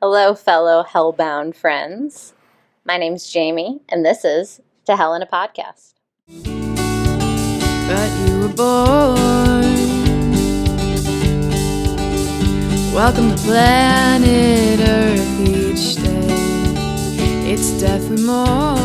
Hello, fellow hellbound friends. My name's Jamie, and this is To Hell in a Podcast. But you were born. Welcome to planet Earth each day. It's death and more.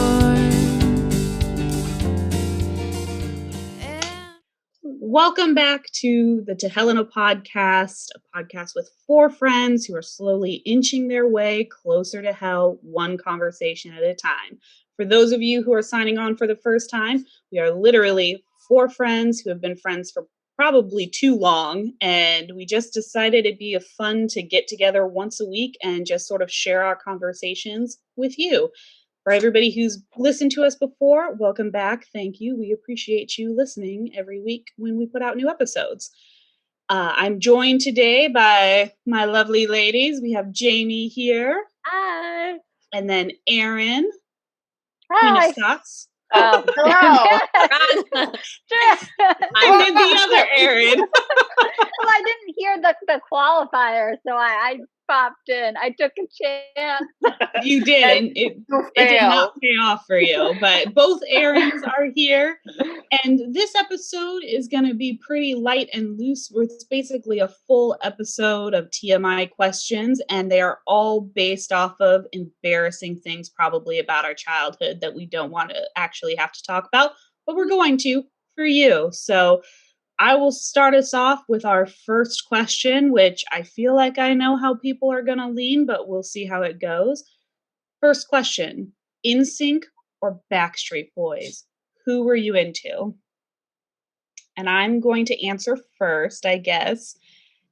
Welcome back to the To Hell in a Podcast, a podcast with four friends who are slowly inching their way closer to hell, one conversation at a time. For those of you who are signing on for the first time, we are literally four friends who have been friends for probably too long, and we just decided it'd be fun to get together once a week and just sort of share our conversations with you. For everybody who's listened to us before, welcome back. Thank you. We appreciate you listening every week when we put out new episodes. I'm joined today by my lovely ladies. We have Jamie here. Hi. And then Erin. Hi. Queen of Scots. Oh, Hello. And then the other Erin. Well, I didn't hear the qualifier, so I popped in. I took a chance. You did, and it did not pay off for you. But both Erins are here, and this episode is going to be pretty light and loose. It's basically a full episode of TMI questions, and they are all based off of embarrassing things probably about our childhood that we don't want to actually have to talk about, but we're going to for you. So I will start us off with our first question, which I feel like I know how people are going to lean, but we'll see how it goes. First question, NSYNC or Backstreet Boys? Who were you into? And I'm going to answer first, I guess,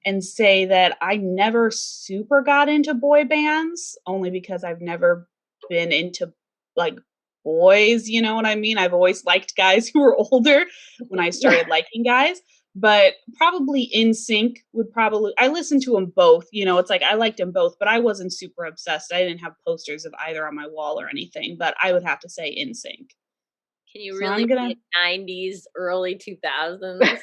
and say that I never super got into boy bands, only because I've never been into like boys, you know what I mean? I've always liked guys who were older when I started liking guys, but probably NSYNC would probably, I listened to them both, you know, it's like I liked them both, but I wasn't super obsessed. I didn't have posters of either on my wall or anything, but I would have to say NSYNC. Can you really be 90s, early 2000s?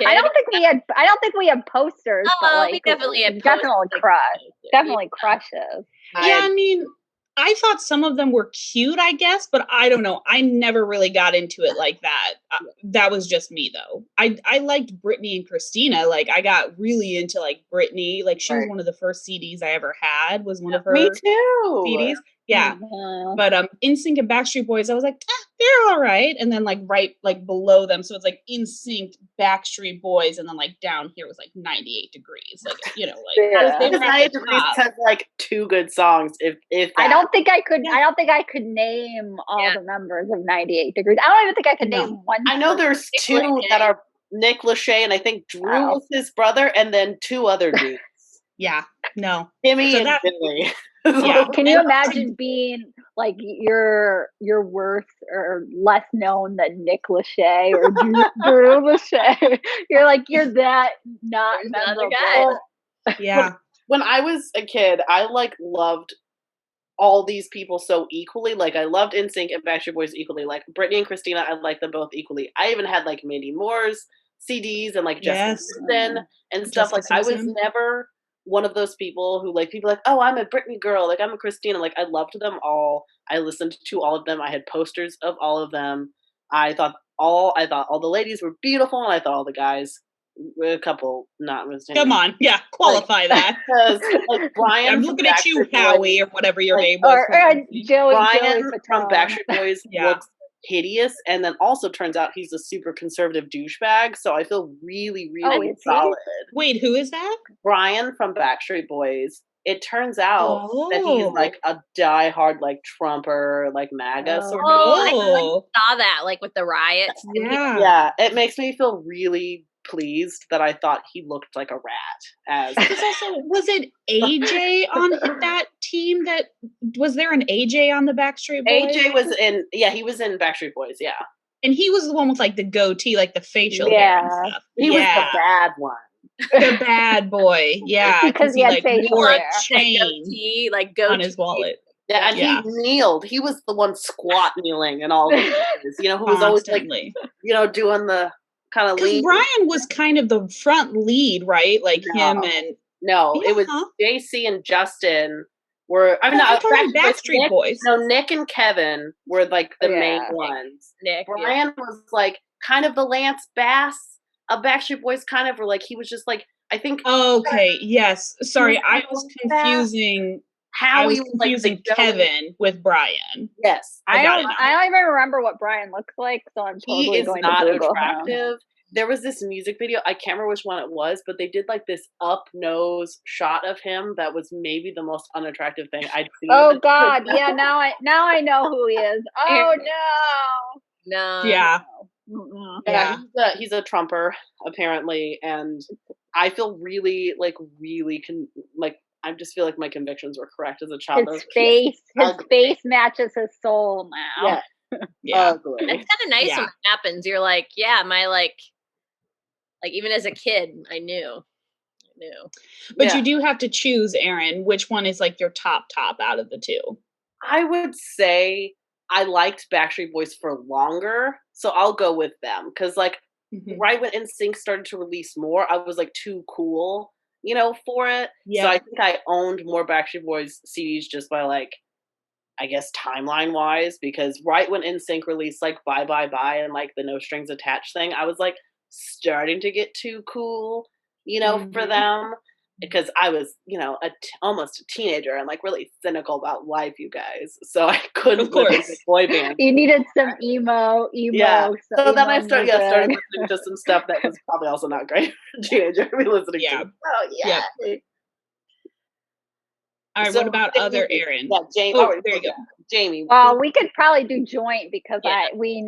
I don't think we had posters, but like we definitely had definitely crushes. Yeah, I mean, I thought some of them were cute, I guess, but I don't know. I never really got into it like that. That was just me, though. I liked Britney and Christina. Like, I got really into, like, Britney. Like, she was one of the first CDs I ever had, was one of her Me too. CDs. Yeah. But NSYNC and Backstreet Boys, I was like, they're all right. And then, like, right, like, below them. So it's, like, NSYNC, Backstreet Boys, and then, like, down here was, like, 98 Degrees. Like, you know, like, they 98 Degrees has, like, two good songs, if that. I don't think I could name all the members of 98 Degrees. I don't even think I could name one. I know there's two that are Nick Lachey, and I think Drew was his brother, and then two other dudes. Yeah, no. Timmy and Billy. Yeah. Can you imagine being like you're worse or less known than Nick Lachey or Drew Lachey? You're that not memorable. Guy. Yeah. When I was a kid, I like loved all these people so equally. Like I loved NSYNC and Backstreet Boys equally. Like Britney and Christina, I liked them both equally. I even had like Mandy Moore's CDs and like Jessica Simpson and stuff. Like I was never one of those people who like people like, oh, I'm a Britney girl, like I'm a Christina. Like I loved them all. I listened to all of them. I had posters of all of them. I thought all the ladies were beautiful, and I thought all the guys, a couple not mistaken. Come on, qualify like, that. Like Brian, I'm looking at you, Howie, or whatever your name was. Or Joey. Brian from Backstreet Boys looks hideous, and then also turns out he's a super conservative douchebag, so I feel really solid. Wait, who is that? Brian from Backstreet Boys. It turns out that he's like a diehard like Trumper, like MAGA sort of. I saw that like with the riots. Yeah, it makes me feel really pleased that I thought he looked like a rat. Was it AJ on that team? That was there an AJ on the Backstreet Boys? AJ was he was in Backstreet Boys, yeah. And he was the one with like the goatee, like the facial hair and stuff. He was the bad one. The bad boy, yeah, because he had wore a chain on his wallet. Yeah, and he kneeled. He was the one squat kneeling and all these things, you know, who was always like, you know, doing the kind of lead. Because Brian was kind of the front lead, right? Like him and No, Yeah. it was JC and Justin were. I mean, I'm talking Backstreet Boys. No, Nick and Kevin were like the main ones. Nick. Brian was like kind of the Lance Bass of Backstreet Boys, kind of, or like he was just like, I think. Okay. Yes. Sorry, I was confusing. Howie was confusing like Kevin with Brian. Yes, I don't even remember what Brian looks like, so I'm totally going to Google attractive. him. There was this music video, I can't remember which one it was, but they did like this up nose shot of him that was maybe the most unattractive thing I'd seen. Oh God, yeah, now I know who he is. Oh no. Yeah. Yeah, he's a Trumper apparently, and I feel really I just feel like my convictions were correct as a child. His face matches his soul now. Yeah. It's kind of nice when it happens. You're like, yeah, my like even as a kid, I knew. But you do have to choose, Erin, which one is like your top out of the two. I would say I liked Backstreet Boys for longer, so I'll go with them because like right when NSYNC started to release more, I was like too cool, for it. Yeah. So I think I owned more Backstreet Boys CDs just by like, I guess timeline wise, because right when NSYNC released like Bye Bye Bye and like the No Strings Attached thing, I was like starting to get too cool, for them. Because I was, almost a teenager and like really cynical about life, you guys. So I couldn't live in a boy band. You needed some emo. Yeah. So then I started listening to some stuff that was probably also not great for a teenager to be listening to. Oh yeah. All right. So, what about other Erin? Yeah, Jamie. Oh, there you go. Jamie. Well, we could probably do joint because we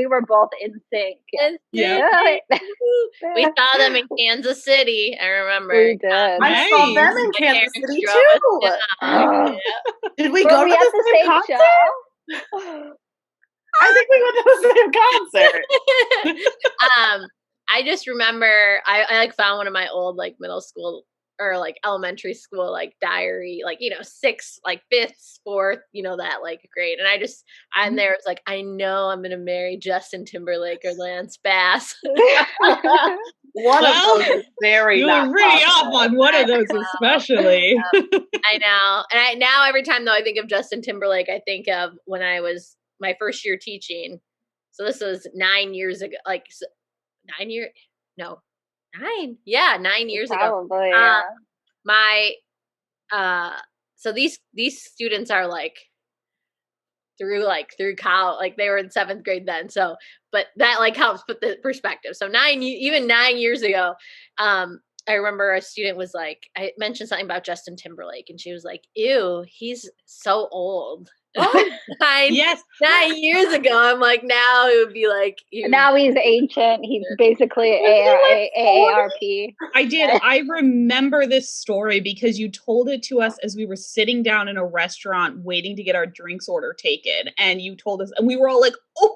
were both in sync. Yeah. We saw them in Kansas City. I remember. We did. I saw them in Kansas City too. Did we go to the same concert? Show? I think we went to the same concert. I just remember I like found one of my old like middle school or like elementary school like diary, like sixth, like fifth, fourth, that like grade, and there was like, I know I'm gonna marry Justin Timberlake or Lance Bass. One of those is very you were really off on one of those, especially. I know, and now every time though I think of Justin Timberlake, I think of when I was my first year teaching. So this was 9 years ago, like 9 years. No. 9 years Probably, ago. Yeah. So these students are like through college, like they were in 7th grade then. So, but that like helps put the perspective. So 9 years ago, I remember a student was like, I mentioned something about Justin Timberlake, and she was like, "Ew, he's so old." Yes. 9 years ago, I'm like, now it would be like now he's ancient. He's basically AARP. I remember this story because you told it to us as we were sitting down in a restaurant waiting to get our drinks order taken, and you told us, and we were all like, "Oh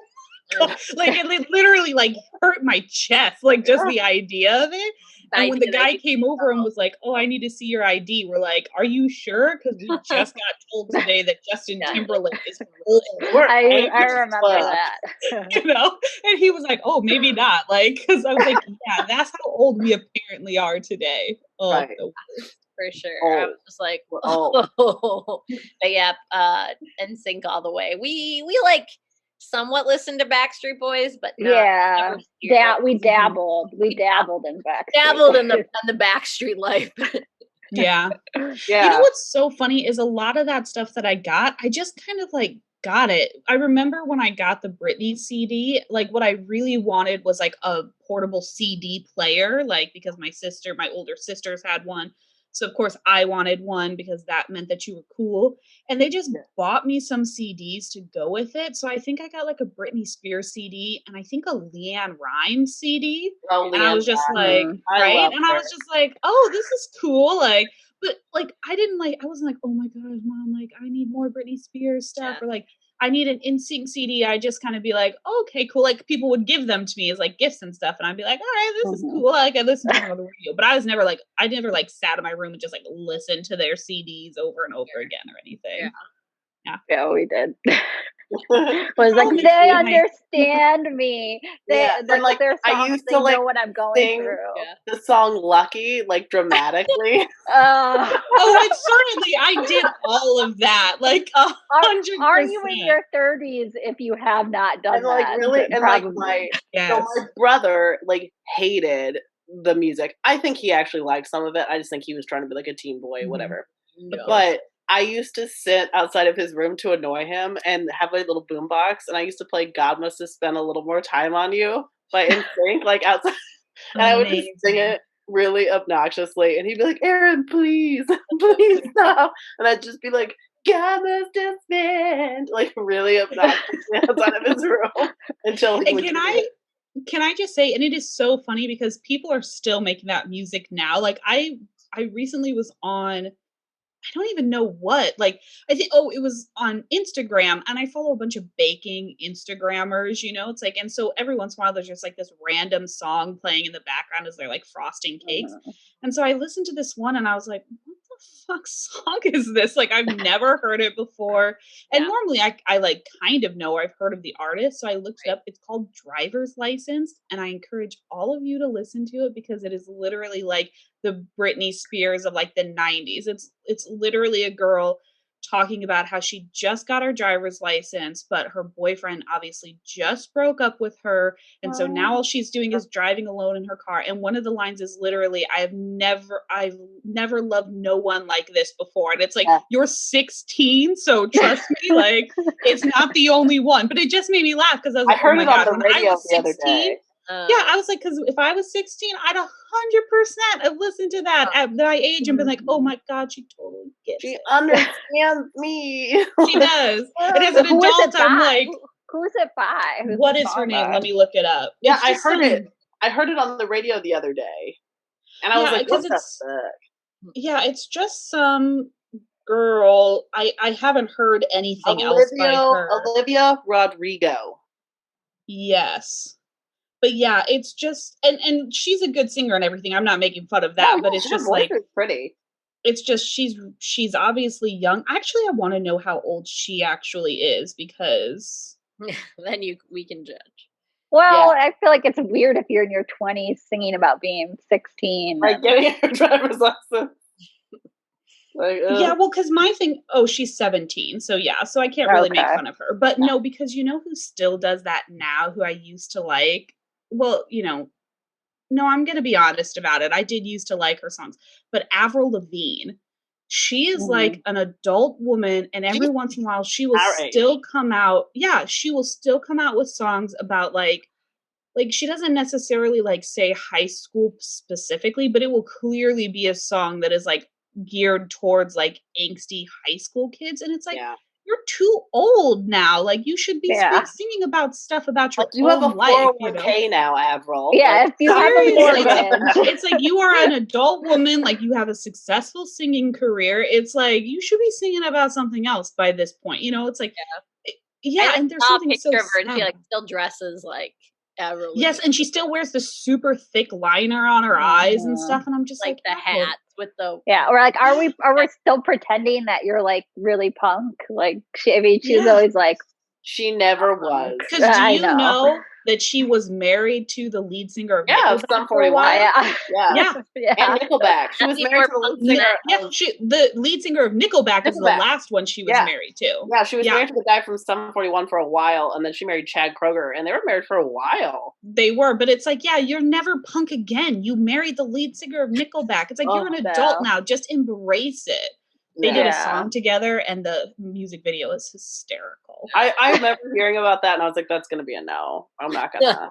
my God." Like it literally like hurt my chest, like just the idea of it. And when the guy came over and was like, "Oh, I need to see your ID," we're like, "Are you sure?" Because we just got told today that Justin Timberlake is old. I remember that. And he was like, "Oh, maybe not." Like, because I was like, "Yeah, that's how old we apparently are today." Oh, right. For sure. I was just like, oh. But yeah, NSYNC all the way. We like somewhat listened to Backstreet Boys, but not, we dabbled in Backstreet. Dabbled in the Backstreet life. Yeah. You know what's so funny is a lot of that stuff that I got, I just kind of like got it. I remember when I got the Britney CD, like what I really wanted was like a portable CD player, like because my older sisters had one. So of course I wanted one because that meant that you were cool. And they just bought me some CDs to go with it. So I think I got like a Britney Spears CD and I think a LeAnn Rimes CD. Oh, and I was just like, right? And I was just like, oh, this is cool. Like, but like I wasn't like, oh my gosh, Mom, like I need more Britney Spears stuff, or like I need an NSYNC CD. I just kind of be like, oh, okay, cool. Like people would give them to me as like gifts and stuff. And I'd be like, all right, this is cool. Like I listened to them on the radio, but I never sat in my room and just like listened to their CDs over and over again or anything. Yeah, we did. Was like, they understand me. They like their songs, I used they to like know what I'm going sing through. the song "Lucky" like dramatically. Certainly I did all of that. Like 100%. Are you in your 30s if you have not done and like that? really, and Probably. like Yes. so my brother like hated the music. I think he actually liked some of it. I just think he was trying to be like a teen boy, whatever. But I used to sit outside of his room to annoy him and have a little boombox, and I used to play "God Must Have Spent a Little More Time on You" by NSYNC, like outside, and I would just sing it really obnoxiously, and he'd be like, "Aaron, please, please stop," and I'd just be like, "God must have spent," like really obnoxiously outside of his room until he would. Can I just say, and it is so funny because people are still making that music now. Like I recently was on, I don't even know what, like, I think, it was on Instagram, and I follow a bunch of baking Instagrammers, it's like, and so every once in a while there's just like this random song playing in the background as they're like frosting cakes. And so I listened to this one and I was like, what the fuck song is this? Like, I've never heard it before. And normally I like kind of know, or I've heard of the artist. So I looked it up. It's called Driver's License. And I encourage all of you to listen to it because it is literally like the Britney Spears of like the 90s. It's literally a girl talking about how she just got her driver's license, but her boyfriend obviously just broke up with her. And so now all she's doing is driving alone in her car. And one of the lines is literally, I've never loved no one like this before. And it's like, you're 16, so trust me, like, it's not the only one. But it just made me laugh because I was like, heard oh my it God, on the when I radio was the other 16, day. I was like, because if I was 16, I'd 100% have listened to that at my age and been like, oh my God, she totally gets it. She understands me. She does. And as an adult, I'm like, who's it by? What is her name? Let me look it up. Yeah, I heard it. I heard it on the radio the other day. And I was like, what the fuck? Yeah, it's just some girl. I haven't heard anything else by her. Olivia Rodrigo. Yes. But yeah, it's just, and she's a good singer and everything. I'm not making fun of that, but it's just like, pretty. It's just, she's obviously young. Actually, I want to know how old she actually is because then we can judge. Well, I feel like it's weird if you're in your 20s singing about being 16. Like getting her driver's license. Like, yeah, well, because my thing, she's 17, so yeah, so I can't really make fun of her. But no, because you know who still does that now, who I used to like? Well, no, I'm going to be honest about it. I did used to like her songs, but Avril Lavigne, she is like an adult woman, and every once in a while she will still come out. Yeah, she will still come out with songs about like she doesn't necessarily like say high school specifically, but it will clearly be a song that is like geared towards like angsty high school kids. And it's like, you're too old now. Like, you should be singing about stuff about your own life. You have a 401k now, Avril. Yeah, if you have a mortgage. It's like, you are an adult woman. Like, you have a successful singing career. It's like, you should be singing about something else by this point. It's like, and there's something so sad. And she like still dresses like Avril. Yes, and she still wears the super thick liner on her eyes and stuff. And I'm just like the hats with the or like, are we still pretending that you're like really punk? Like, she's always like, she never was. Because do you know that she was married to the lead singer of Nickelback Sum 41. Yeah. And Nickelback. She was married to the lead singer. The lead singer of Nickelback is the last one she was married to. Yeah, she was married to the guy from Sum 41 for a while, and then she married Chad Kroeger, and they were married for a while. They were, but it's like, you're never punk again. You married the lead singer of Nickelback. It's like, you're an adult now. Just embrace it. They did a song together, and the music video is hysterical. I remember hearing about that, and I was like, that's going to be a no. I'm not going to.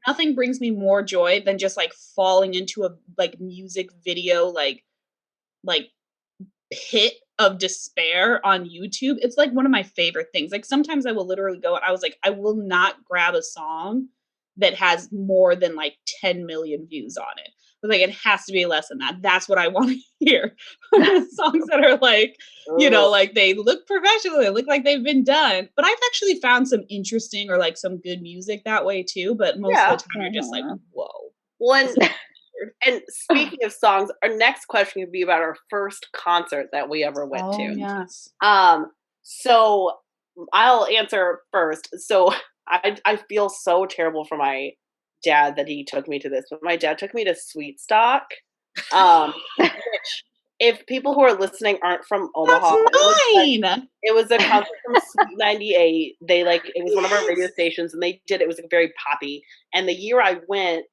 Nothing brings me more joy than just, like, falling into a, like, music video, like pit of despair on YouTube. It's, like, one of my favorite things. Like, sometimes I will literally go, I was like, I will not grab a song that has more than, like, 10 million views on it. Like, it has to be less than that. That's what I want to hear. Songs that are like, like they look professional, they look like they've been done. But I've actually found some interesting or like some good music that way too. But most of the time you're just like, whoa. Well, and speaking of songs, our next question would be about our first concert that we ever went to. Yes. So I'll answer first. So I feel so terrible for my dad that he took me to this, but my dad took me to Sweet Stock. Which if people who are listening aren't from That's Omaha, mine. it was a concert from Sweet 98. They it was one of our radio stations and it was very poppy. And the year I went,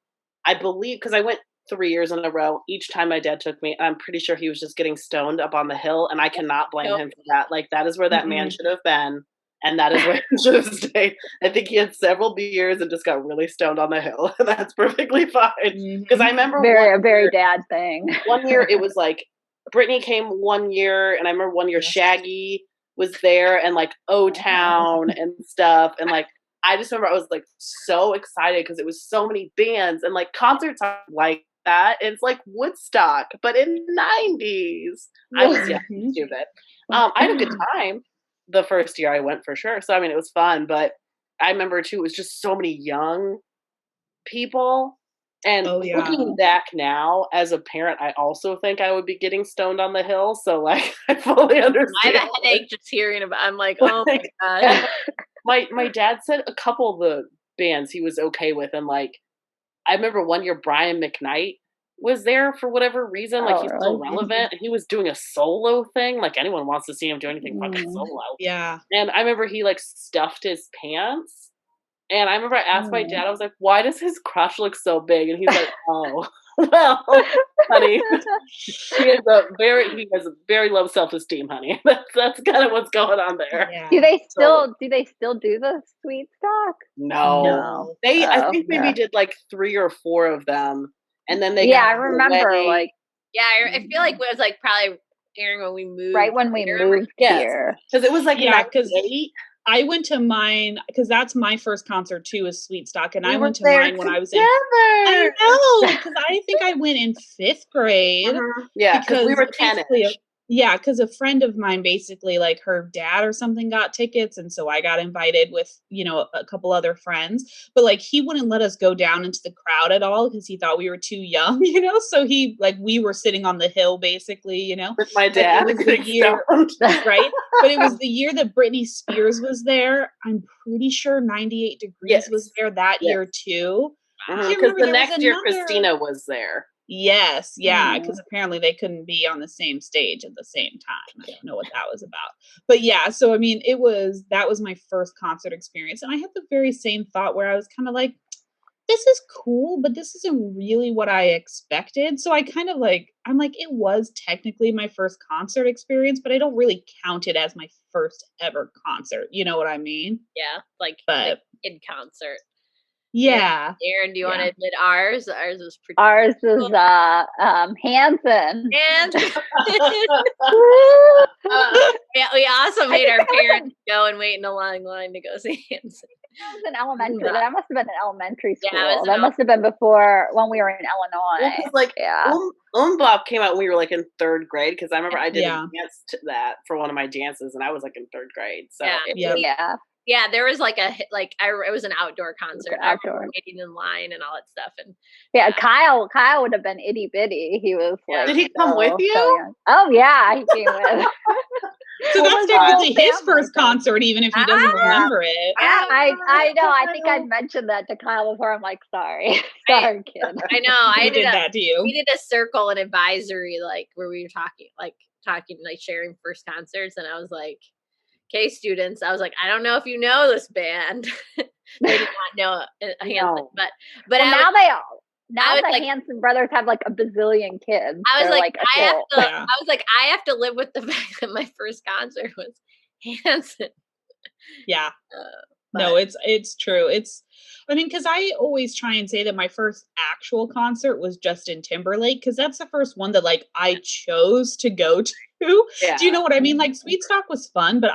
I believe, because I went 3 years in a row, each time my dad took me, I'm pretty sure he was just getting stoned up on the hill, and I cannot blame him for that. Like, that is where that man should have been, and that is where he should have stayed. I think he had several beers and just got really stoned on the hill, and that's perfectly fine. Because I remember a very dad thing. one year it was like Britney came one year, and I remember one year Shaggy was there, and like O-Town and stuff, and like I just remember I was like so excited because it was so many bands, and like concerts are like that. It's like Woodstock, but in the 90s. I was stupid. I had a good time the first year I went for sure. So I mean, it was fun, but I remember too, it was just so many young people. And looking back now as a parent, I also think I would be getting stoned on the hill. So like, I fully understand. I have a headache just hearing about. I'm like, oh my god. My dad said a couple of the bands he was okay with, and like I remember one year Brian McKnight was there for whatever reason. Like he's still relevant, and he was doing a solo thing. Like anyone wants to see him do anything fucking solo. Yeah. And I remember he like stuffed his pants. And I remember I asked my dad, I was like, why does his crotch look so big? And he's like, oh, well, honey, he has a very low self-esteem, honey. That's kind of what's going on there. Yeah. Do they still do the Sweet Stock? No. I think maybe did like 3 or 4 of them. And then they I remember away. I feel like it was like probably airing when we moved. Right when we moved here. Because it was like because I went to mine because that's my first concert too, is Sweet Stock, and I went to mine when I was in. I know, because I think I went in 5th grade. Yeah, because we were 10-ish. Yeah, because a friend of mine basically, like her dad or something got tickets, and so I got invited with, a couple other friends. But like he wouldn't let us go down into the crowd at all because he thought we were too young, So we were sitting on the hill basically, With my dad. It was the year, right? But it was the year that Britney Spears was there. I'm pretty sure 98 Degrees was there that year too. Because the next year Christina was there. Yes, yeah, because apparently they couldn't be on the same stage at the same time. I don't know what that was about. But yeah, so I mean, that was my first concert experience. And I had the very same thought where I was kind of like, this is cool, but this isn't really what I expected. So I kind of I'm like, it was technically my first concert experience, but I don't really count it as my first ever concert. You know what I mean? Yeah, like in concert. Yeah. Aaron, do you want to admit ours? Ours was pretty Ours cool. is Hanson. Yeah, we also made our parents go and wait in a long line to go see Hanson. That was in elementary. That must have been in elementary school. Yeah, that must have been before when we were in Illinois. It was like Bop came out when we were like in 3rd grade, because I remember I did a dance to that for one of my dances, and I was like in 3rd grade. So yeah, there was like it was an outdoor concert. I remember waiting in line and all that stuff. And Kyle would have been itty bitty. He was like, did he come with you? Oh yeah, he came with. So that's technically his first concert, even if he doesn't remember it. I know. I think I mentioned that to Kyle before. I'm like, sorry, kid. I know. I did that to you. We did a circle and advisory, like where we were talking, sharing first concerts, and I was like, okay, students, I was like, I don't know if you know this band. They did not know Hanson, but now the Hanson brothers have like a bazillion kids. I was like, I have to live with the fact that my first concert was Hanson. Yeah. No, it's true. Because I always try and say that my first actual concert was Justin Timberlake, because that's the first one that I chose to go to. Yeah. Do you know what I mean? Like Sweet Stock was fun, but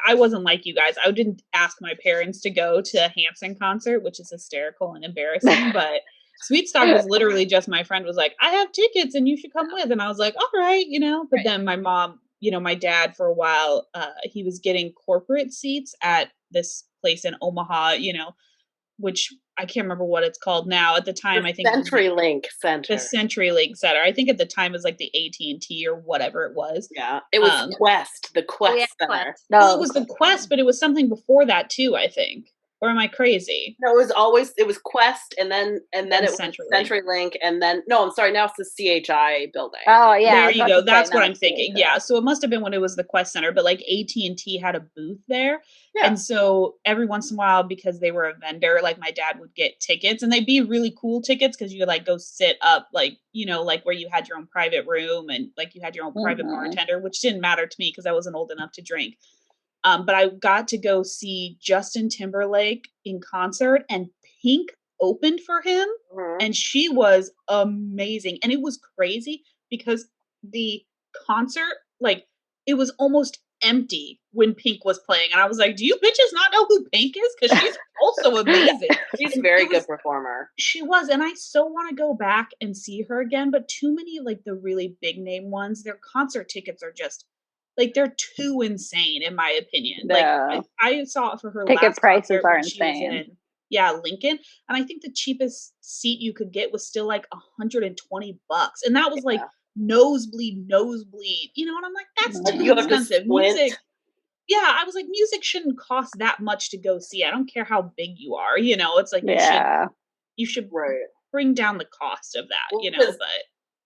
I wasn't like you guys. I didn't ask my parents to go to a Hanson concert, which is hysterical and embarrassing. But Sweet Stock was literally just my friend was like, I have tickets and you should come with. And I was like, all right, But then my mom, my dad for a while, he was getting corporate seats at this place in Omaha, which I can't remember what it's called now. At the time, The I think CenturyLink Center. The CenturyLink Center. I think at the time it was like the AT&T or whatever it was. Yeah, it was Quest, the Quest Center. Quest. No, Well, it was the Quest, but it was something before that too, I think. Or am I crazy? No, it was Quest, and then it was CenturyLink, and then I'm sorry, now it's the CHI building. Oh yeah, there you go. That's what I'm thinking. Yeah, so it must have been when it was the Quest Center, but like AT&T had a booth there, and so every once in a while, because they were a vendor, like my dad would get tickets, and they'd be really cool tickets because you could like go sit up, like like where you had your own private room and like you had your own private bartender, which didn't matter to me because I wasn't old enough to drink. But I got to go see Justin Timberlake in concert, and Pink opened for him, and she was amazing. And it was crazy because the concert, like, it was almost empty when Pink was playing. And I was like, do you bitches not know who Pink is? Because she's also amazing. She's a very good performer. She was. And I so want to go back and see her again. But too many, like, the really big name ones, their concert tickets are just, like, they're too insane, in my opinion. Yeah. Like, I saw it for her ticket last prices concert are when she was insane. in, Lincoln. And I think the cheapest seat you could get was still like $120. And that was like nosebleed. You know, and I'm like, that's too expensive. Music. Yeah, I was like, music shouldn't cost that much to go see. I don't care how big you are. You know, it's like you should bring down the cost of that, but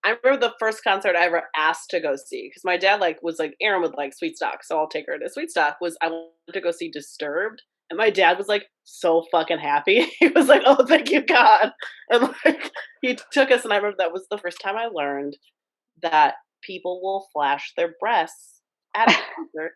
I remember the first concert I ever asked to go see, because my dad was like, Aaron would like Sweetstock, so I'll take her to Sweetstock, was I wanted to go see Disturbed. And my dad was like so fucking happy. He was like, oh, thank you, God. And like he took us, and I remember that was the first time I learned that people will flash their breasts at a concert.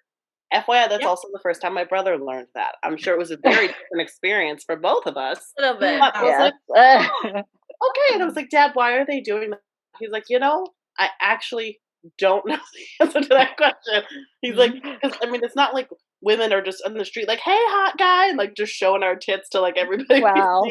FYI, that's also the first time my brother learned that. I'm sure it was a very different experience for both of us. A little bit. I was like, oh, okay. And I was like, Dad, why are they doing that? He's like, I actually don't know the answer to that question. He's like, because I mean, it's not like women are just on the street like, hey, hot guy, and like just showing our tits to like everybody. Wow.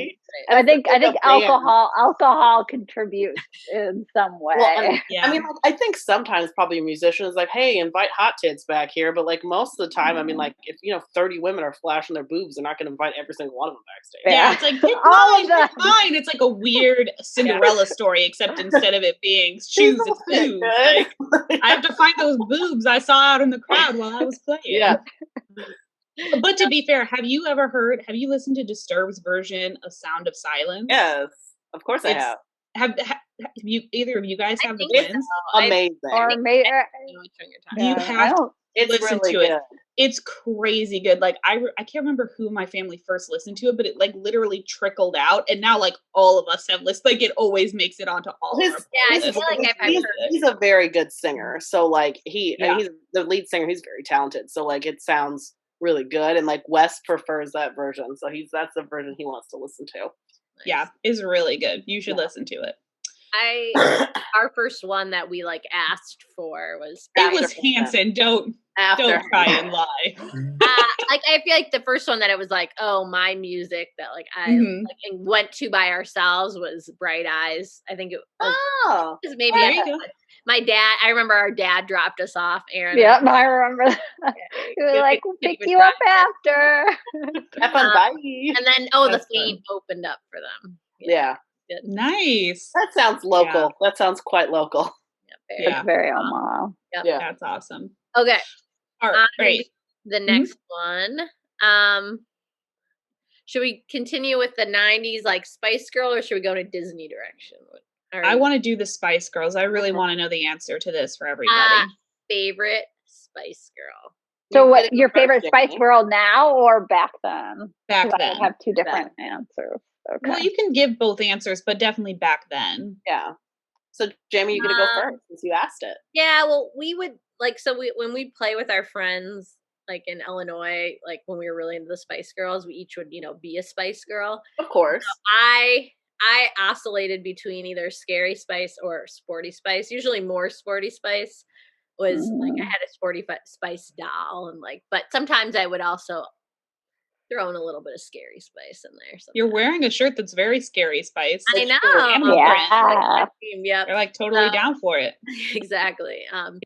I think alcohol contributes in some way. Well, I mean, like, I think sometimes probably a musician is like, hey, invite hot tits back here, but like most of the time, I mean, like if 30 women are flashing their boobs, they're not going to invite every single one of them backstage. Yeah, it's like pick mine. It's like a weird Cinderella story, except instead of it being shoes, it's boobs. Like, I have to find those boobs I saw out in the crowd while I was playing. Yeah. But to be fair, have you listened to Disturbed's version of Sound of Silence? Yes, of course I have. Have you, either of you guys have the twins? Amazing. You have to listen really to good. it. It's crazy good. Like I can't remember who in my family first listened to it, but it like literally trickled out, and now like all of us have listened. Like it always makes it onto all of our I feel like he's a very good singer. So like he's the lead singer. He's very talented. So like it sounds really good, and like Wes prefers that version. So that's the version he wants to listen to. Yeah, it's really good. You should listen to it. Our first one that we like asked for was Hanson. Don't try and lie. Like I feel like the first one that it was like, oh, my music that like I like and went to by ourselves was Bright Eyes. I think it was, maybe my dad. I remember our dad dropped us off, Aaron. Yeah, I remember that. We were like, we'll pick you up after. Have fun, bye. And then the Fame opened up for them. Yeah. Nice. That sounds local. Yeah. That sounds quite local. It's very Omaha. Yep. Yeah, that's awesome. Okay. All right. Great. The next one. Should we continue with the 90s like Spice Girl, or should we go in a Disney direction? I want to do the Spice Girls. I really want to know the answer to this for everybody. Favorite Spice Girl. So what, your favorite Spice Girl now or back then? Back then. I have two different answers. Okay. Well, you can give both answers, but definitely back then. Yeah. So, Jamie, you're going to go first since you asked it. Yeah, well, we would, like, when we'd play with our friends, like, in Illinois, like, when we were really into the Spice Girls, we each would, be a Spice Girl. Of course. So I oscillated between either Scary Spice or Sporty Spice, usually more Sporty Spice. Was, like, I had a Sporty Spice doll, and, like, but sometimes I would also throw in a little bit of Scary Spice in there. Sometimes. You're wearing a shirt that's very Scary Spice. I know. Yeah. Yep. They're like totally down for it. Exactly. So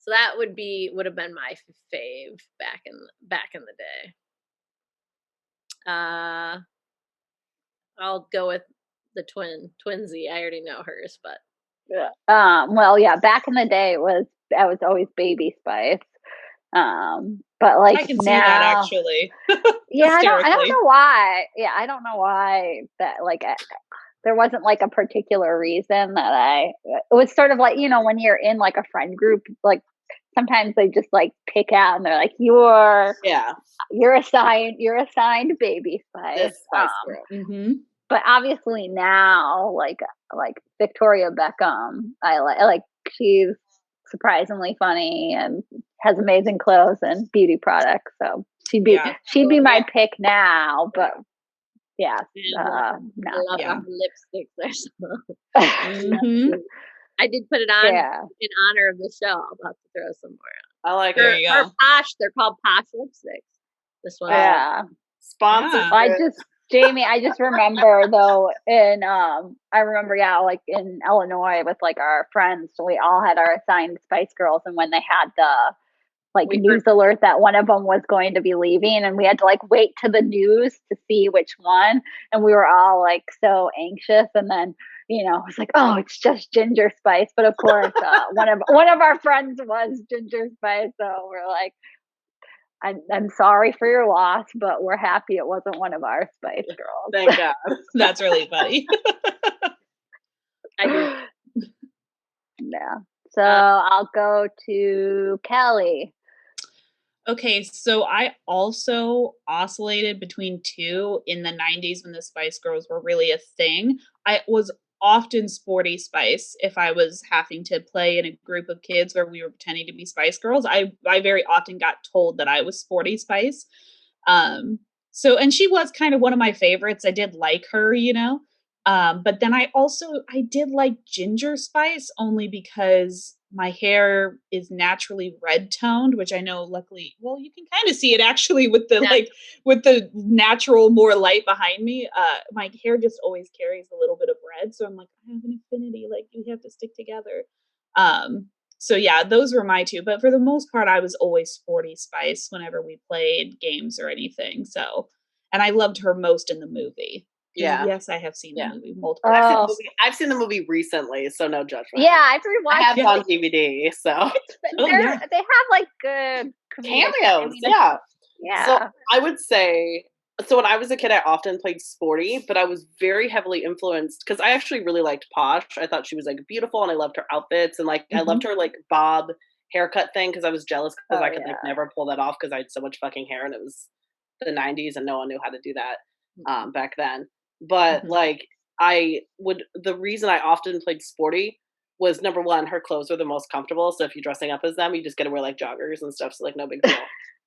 that would have been my fave back in the day. I'll go with the twinsy. I already know hers, but Well, yeah, back in the day I was always Baby Spice. But like I can see that now, actually. yeah, I don't Hysterically. know why. Yeah, I don't know why that like there wasn't like a particular reason that it was sort of like, when you're in like a friend group, like sometimes they just like pick out and they're like, Yeah. you're assigned Baby Spice. This Spice Girl. Mm-hmm. But obviously now, like Victoria Beckham, I like she's surprisingly funny and has amazing clothes and beauty products. So she'd be my pick now. But yeah, and no. a lot Yeah. of lipsticks or something. Mm-hmm. I did put it on Yeah. in honor of the show. I'll have to throw some more. I like There it. you Or go. Posh. They're called Posh lipsticks. This one. Yeah. Sponsored. Yeah. Jamie, I just remember though I remember like in Illinois with like our friends, we all had our assigned Spice Girls, and when they had the like news alert that one of them was going to be leaving, and we had to like wait to the news to see which one, and we were all like so anxious, and then it was like, oh, it's just Ginger Spice, but of course one of our friends was Ginger Spice, so we're like, I'm sorry for your loss, but we're happy it wasn't one of our Spice Girls. Thank God. That's really funny. I do. Yeah. So I'll go to Kelly. Okay, so I also oscillated between two in the 90s when the Spice Girls were really a thing. I was often Sporty Spice if I was having to play in a group of kids where we were pretending to be Spice Girls. I very often got told that I was Sporty Spice. So and she was kind of one of my favorites. I did like her, but then I did like Ginger Spice only because my hair is naturally red toned, which I know luckily, well, you can kind of see it actually with the with the natural more light behind me. My hair just always carries a little bit of red. So I'm like, I have an affinity, like you have to stick together. So yeah, those were my two. But for the most part, I was always Sporty Spice whenever we played games or anything. So, and I loved her most in the movie. Yeah. Yes, I have seen the movie multiple times. I've seen the movie recently, so no judgment. Yeah, I've rewatched. I have it on DVD, so they have like good cameos. Yeah. So I would say, so when I was a kid, I often played Sporty, but I was very heavily influenced because I actually really liked Posh. I thought she was like beautiful, and I loved her outfits, and like I loved her like bob haircut thing because I was jealous because I could like never pull that off because I had so much fucking hair, and it was the 90s and no one knew how to do that back then. But like the reason I often played Sporty was, number one, her clothes were the most comfortable. So if you're dressing up as them, you just get to wear like joggers and stuff. So like no big deal.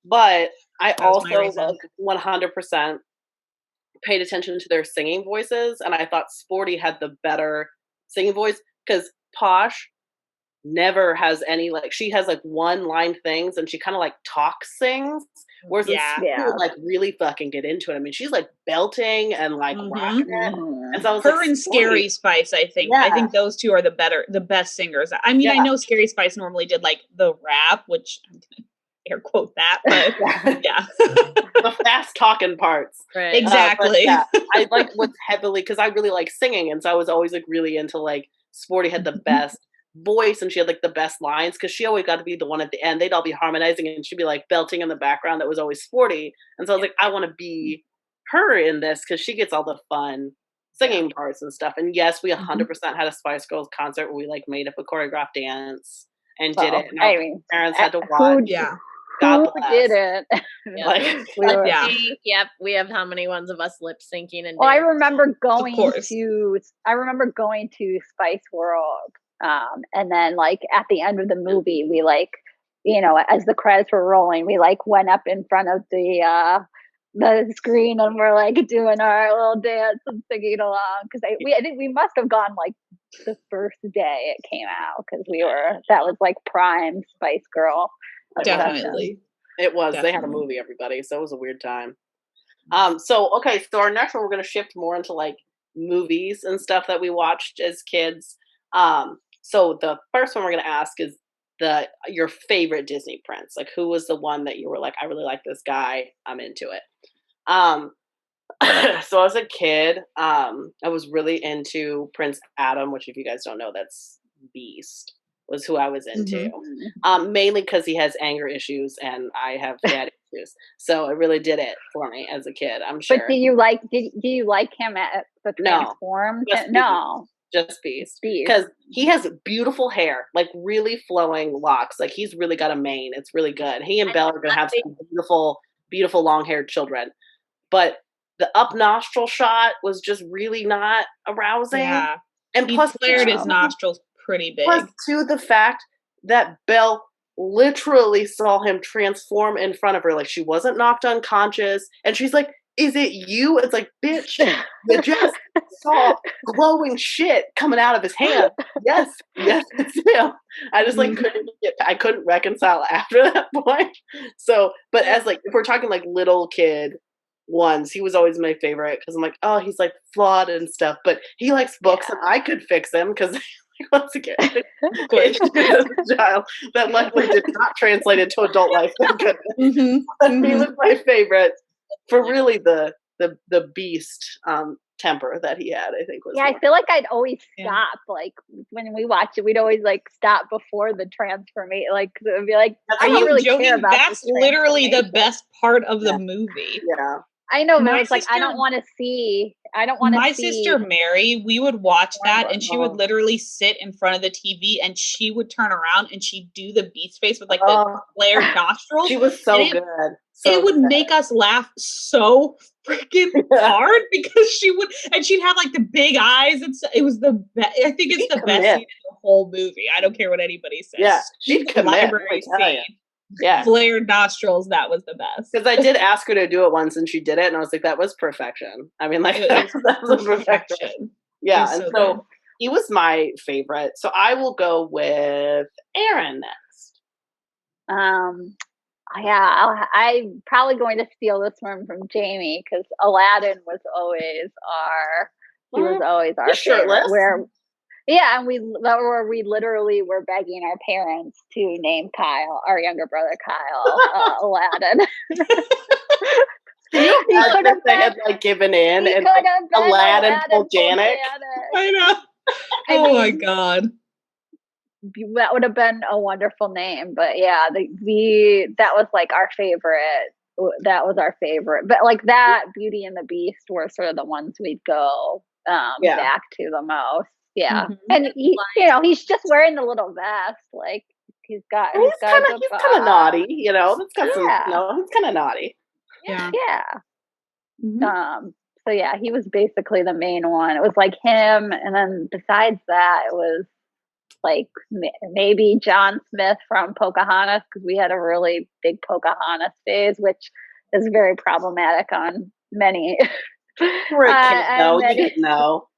But I also like 100% paid attention to their singing voices. And I thought Sporty had the better singing voice because Posh never has any, like, she has like one line things and she kind of like talk sings, whereas Sporty would like really fucking get into it. I mean, she's like belting and like rocking it. And so I was her like, and Scary Spice, I think those two are the best singers. I mean, I know Scary Spice normally did like the rap, which I'm gonna air quote that, but yeah. The fast talking parts. Right. Exactly. I like what's heavily, because I really like singing, and so I was always like really into like Sporty had the best voice and she had like the best lines because she always got to be the one at the end. They'd all be harmonizing and she'd be like belting in the background. That was always Sporty. And so I was like, I want to be her in this because she gets all the fun singing parts and stuff. And yes, we 100% had a Spice Girls concert where we like made up a choreographed dance and did it. And our parents had to watch. God bless. Did it? Yep, we have how many ones of us lip syncing and. Well, I remember going to Spice World, and then like at the end of the movie, we like, as the credits were rolling, we like went up in front of the screen and we're like doing our little dance and singing along because I think we must have gone like the first day it came out because that was like prime Spice Girl. Definitely. It was. Definitely. They had a movie, everybody, so it was a weird time. So our next one, we're going to shift more into like movies and stuff that we watched as kids. So the first one we're going to ask is your favorite Disney prince. Like, who was the one that you were like, I really like this guy, I'm into it. So as a kid, I was really into Prince Adam, which if you guys don't know, that's Beast, was who I was into. Mainly because he has anger issues and I have daddy issues. So it really did it for me as a kid, I'm sure. But do you like him at the Transformed? No. Just Beast. Because he has beautiful hair, like really flowing locks. Like he's really got a mane. It's really good. He and Belle are going to have some beautiful, beautiful long-haired children. But the up nostril shot was just really not arousing. Yeah. And he plus, flared his nostrils pretty big. Plus, to the fact that Belle literally saw him transform in front of her. Like, she wasn't knocked unconscious. And she's like, is it you? It's like, bitch, you just saw glowing shit coming out of his hand. Yes, it's him. I just like I couldn't reconcile after that point. So, but as like, if we're talking like little kid ones, he was always my favorite because I'm like, oh, he's like flawed and stuff, but he likes books and I could fix him because once again, as a child that luckily did not translate into adult life. Thank goodness. He was my favorite for really the Beast temper that he had. I think was I feel like I'd always stop like when we watch it. We'd always like stop before the transformation. Like it'd be like, are you really joking? That's literally the best part of the movie. Yeah. I know, but it's like I don't want to see. My sister Mary, we would watch that, and she would literally sit in front of the TV, and she would turn around and she'd do the Beast face with like the flared nostrils. She was so good. It would make us laugh so freaking hard because she'd have like the big eyes, and it was the best. I think it's the best scene in the whole movie. I don't care what anybody says. Yeah, she'd commit. Yeah, flared nostrils. That was the best. Because I did ask her to do it once, and she did it, and I was like, "That was perfection." I mean, like that was perfection. Yeah, and so he was my favorite. So I will go with Aaron next. I'm probably going to steal this one from Jamie because Aladdin was always our favorite. And we literally were begging our parents to name Kyle, our younger brother Kyle, Aladdin. He could have had like given in and Aladdin pulled Janet. I know. My God. That would have been a wonderful name, but yeah, that was like our favorite. That was our favorite, but like that, Beauty and the Beast were sort of the ones we'd go back to the most. Yeah, and he's just wearing the little vest, like he's kind of naughty, That's got some, he's kind of naughty. Yeah. So yeah, he was basically the main one. It was like him, and then besides that, it was like maybe John Smith from Pocahontas because we had a really big Pocahontas phase, which is very problematic on many. For a kid, though, you didn't know.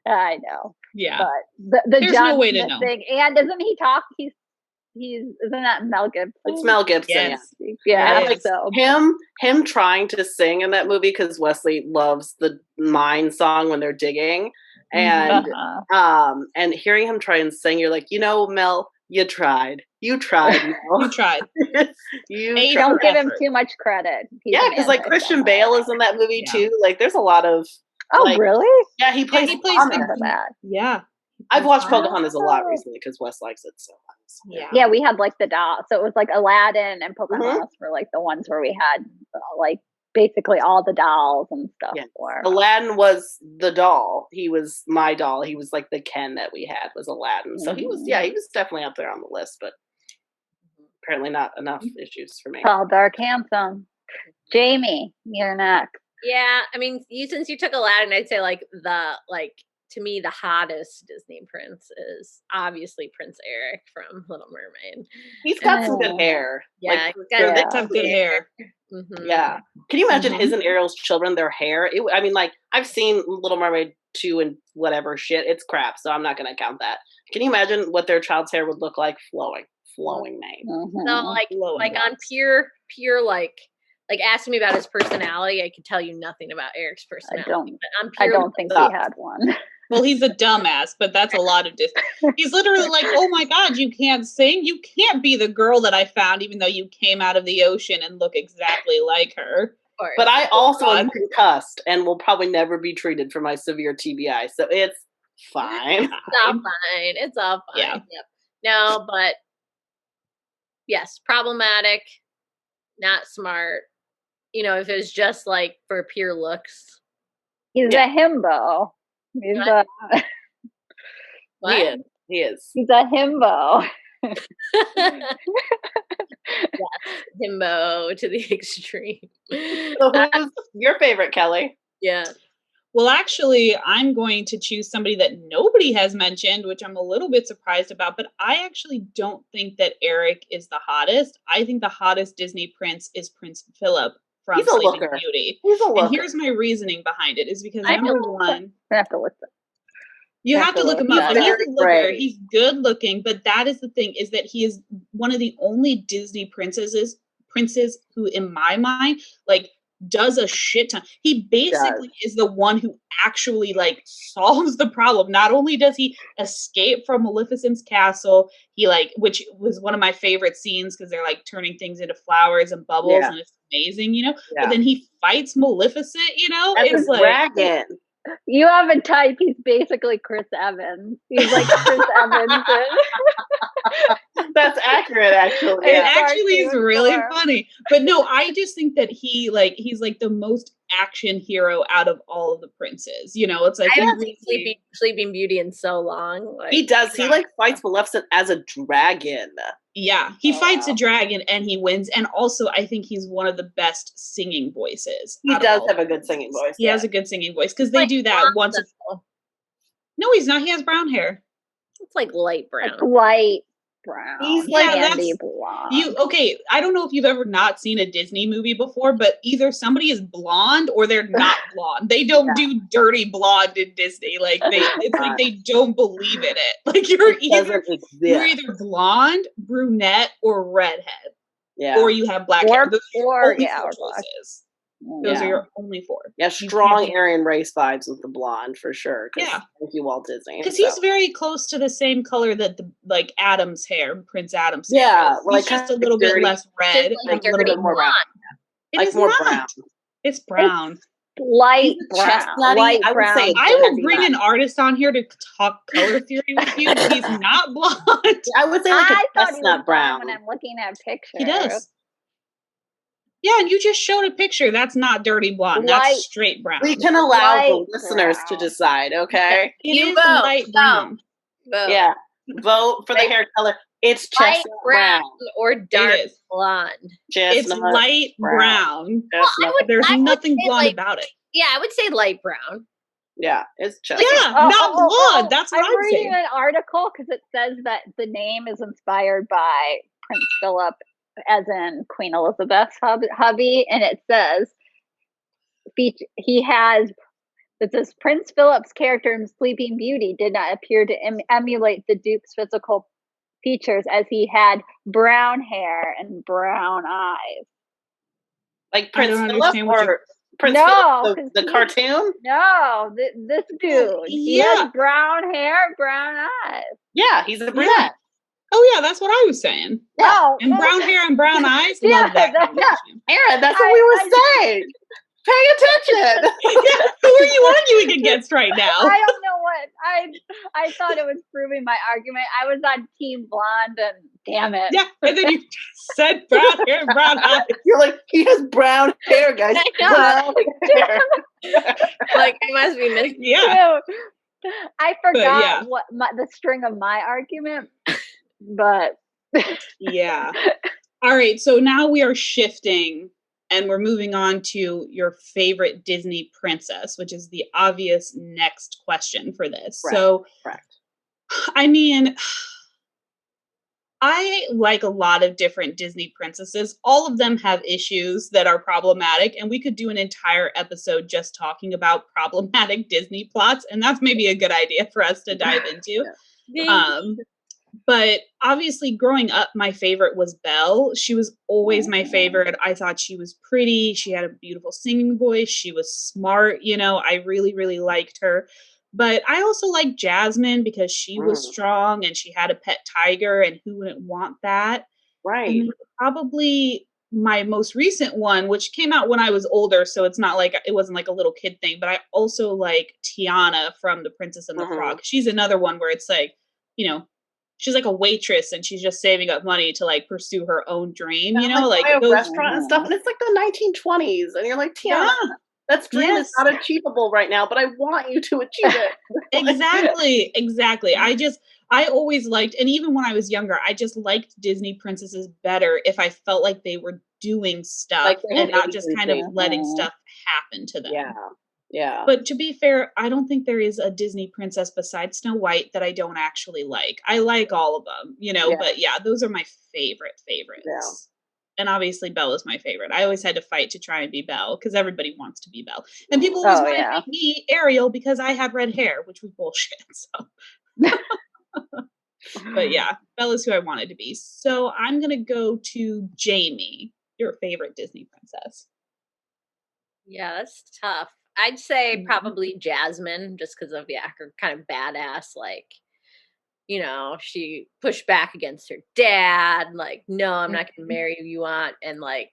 I know. Yeah, but the there's John no way to Smith know. thing, and doesn't he talk? He's isn't that Mel Gibson? It's Mel Gibson. Yes. Yeah. Like so him trying to sing in that movie because Wesley loves the Mine song when they're digging, and and hearing him try and sing, you're like, Mel, you tried. You tried. Mel. You tried. You don't give him too much credit. Because like Christian Bale is in that movie too. Like there's a lot of. Oh really? Yeah, he plays that. Yeah. I've watched Pocahontas a lot recently because Wes likes it so much. Yeah, we had like the doll. So it was like Aladdin and Pocahontas were like the ones where we had like basically all the dolls and stuff. Yeah. Aladdin was the doll. He was my doll. He was like the Ken that we had was Aladdin. So he was definitely up there on the list, but apparently not enough issues for me. Tall, dark, handsome. Jamie, you're next. Yeah, I mean, since you took Aladdin, I'd say to me, the hottest Disney prince is obviously Prince Eric from Little Mermaid. He's got some good hair. Yeah, he's got some good hair. Mm-hmm. Yeah. Can you imagine his and Ariel's children, their hair? I've seen Little Mermaid 2 and whatever shit. It's crap, so I'm not going to count that. Can you imagine what their child's hair would look like? Flowing mane. Mm-hmm. So like on pure asking me about his personality, I could tell you nothing about Eric's personality. I don't think he had one. Well, he's a dumbass, but that's a lot of He's literally like, oh my God, you can't sing? You can't be the girl that I found, even though you came out of the ocean and look exactly like her. course. But I also am concussed and will probably never be treated for my severe TBI, so it's fine. It's all fine. It's all fine. Yeah. Yep. No, but yes, problematic, not smart. You know, if it was just like for pure looks. He's a himbo. He's What? a What? He is. he's a himbo. Yes, himbo to the extreme. So who's your favorite, Kelly? Yeah. Well, actually, I'm going to choose somebody that nobody has mentioned, which I'm a little bit surprised about, but I actually don't think that Eric is the hottest. I think the hottest Disney prince is Prince Philip from He's a Sleeping looker. Beauty. He's a looker. And here's my reasoning behind it is because I number don't- one, I have to look. you have to look him up. He's But he's very a looker. brave. He's good looking, but that is the thing is that he is one of the only Disney princes who, in my mind, like does a shit ton. He basically is the one who actually like solves the problem. Not only does he escape from Maleficent's castle, he like, which was one of my favorite scenes because they're like turning things into flowers and bubbles, and it's amazing, you know. Yeah. But then he fights Maleficent, you know. As It's a like dragon. You have a type. He's basically Chris Evans. He's like Chris Evans. That's accurate, actually. it Yeah. actually is Cartoon really form. funny. But no, I just think that he's like the most action hero out of all of the princes. You know, it's like I he haven't really- seen Sleeping Beauty in so long. Like, He does. He like fights Maleficent as a dragon. yeah, he fights wow. a dragon and he wins. And also, I think he's one of the best singing voices. He out of does all have of a good the singing princes. voice. He has a good singing voice because they Like do that blonde, once. though. No, he's not. He has brown hair. It's like light brown. Like light brown. He's like- Yeah, candy that's- blonde. Okay, I don't know if you've ever not seen a Disney movie before, but either somebody is blonde or they're not blonde. They don't do dirty blonde in Disney. Like it's like they don't believe in it. Like you're It either doesn't you're exist. either blonde, brunette, or redhead, Yeah. or you have black hair. Those are your or only yeah, four or black. choices. Those Yeah. are your only four. Yeah, You strong can't- Aryan race vibes with the blonde for sure. Yeah. Thank you, Walt Disney. Because so. he's very close to the same color that the like Adam's hair, Prince Adam's Yeah, hair is. like He's just a kinda little bit dirty. less red Just like and a little dirty bit more blonde. It Like is more not. brown. It's brown. Light He's a brown. chestnutty, Light I would brown. say I will dirty bring blonde. an artist on here to talk color theory with you, but he's not blonde. I would say like I a thought he was chestnut brown brown. when I'm looking at pictures. He does. Yeah, and you just showed a picture. That's not dirty blonde. Light- That's straight brown. We can allow the Light listeners to brown. decide, okay? It You is vote. light Vote. brown. Vote. Yeah. Vote for the Light- hair color. It's Light chestnut brown brown. or dark It is. blonde. It's Chestnut light brown. brown. Well, I Chestnut. would, There's I would nothing say, blonde like, about it. Yeah, I would say light brown. Yeah, it's chestnut. Yeah, not blonde. That's what I'm reading saying. an article because it says that the name is inspired by Prince Philip, as in Queen Elizabeth's hubby, and it says it says Prince Philip's character in Sleeping Beauty did not appear to emulate the Duke's physical features, as he had brown hair and brown eyes. Like I Prince don't Philip understand what or Prince No, Philip, 'cause the he- cartoon? No, this dude. He yeah. has brown hair, brown eyes. Yeah, he's a brunette. Oh yeah, that's what I was saying. No, And brown hair and brown eyes. Yeah, Love that. that- combination. Aaron, that's what we were saying. Pay attention. Yeah, who are you arguing against right now? I don't know what I thought it was proving my argument. I was on Team Blonde, and damn it. Yeah, and then you said brown hair and brown eyes. You're like, he has brown hair, guys. I know. Brown hair. Like, I must be missing. Yeah. Too. I forgot yeah. what the string of my argument, but Yeah. All right. So now we are shifting and we're moving on to your favorite Disney princess, which is the obvious next question for this. Correct. So, Correct. I mean, I like a lot of different Disney princesses. All of them have issues that are problematic, and we could do an entire episode just talking about problematic Disney plots, and that's maybe a good idea for us to dive into. But obviously, growing up, my favorite was Belle. She was always my favorite. I thought she was pretty. She had a beautiful singing voice. She was smart. You know, I really, really liked her. But I also liked Jasmine because she was strong and she had a pet tiger, and who wouldn't want that? Right. And then probably my most recent one, which came out when I was older, so it's not like it wasn't like a little kid thing, but I also like Tiana from The Princess and the Frog. She's another one where it's like, you know, she's like a waitress and she's just saving up money to like pursue her own dream, you know, like a those restaurant and stuff, and it's like the 1920s, and you're like, Tiana, that dream is not achievable right now, but I want you to achieve it. Exactly. I always liked, and even when I was younger, I just liked Disney princesses better if I felt like they were doing stuff Like and not just kind of letting stuff happen to them. Yeah. But to be fair, I don't think there is a Disney princess besides Snow White that I don't actually like. I like all of them, you know, but yeah, those are my favorites. Yeah. And obviously Belle is my favorite. I always had to fight to try and be Belle because everybody wants to be Belle. And people always want to make me Ariel because I had red hair, which was bullshit. So but yeah, Belle is who I wanted to be. So I'm going to go to Jamie, your favorite Disney princess. Yeah, that's tough. I'd say probably Jasmine, just because of her kind of badass, like, you know, she pushed back against her dad, like, no, I'm not gonna marry who you want, and like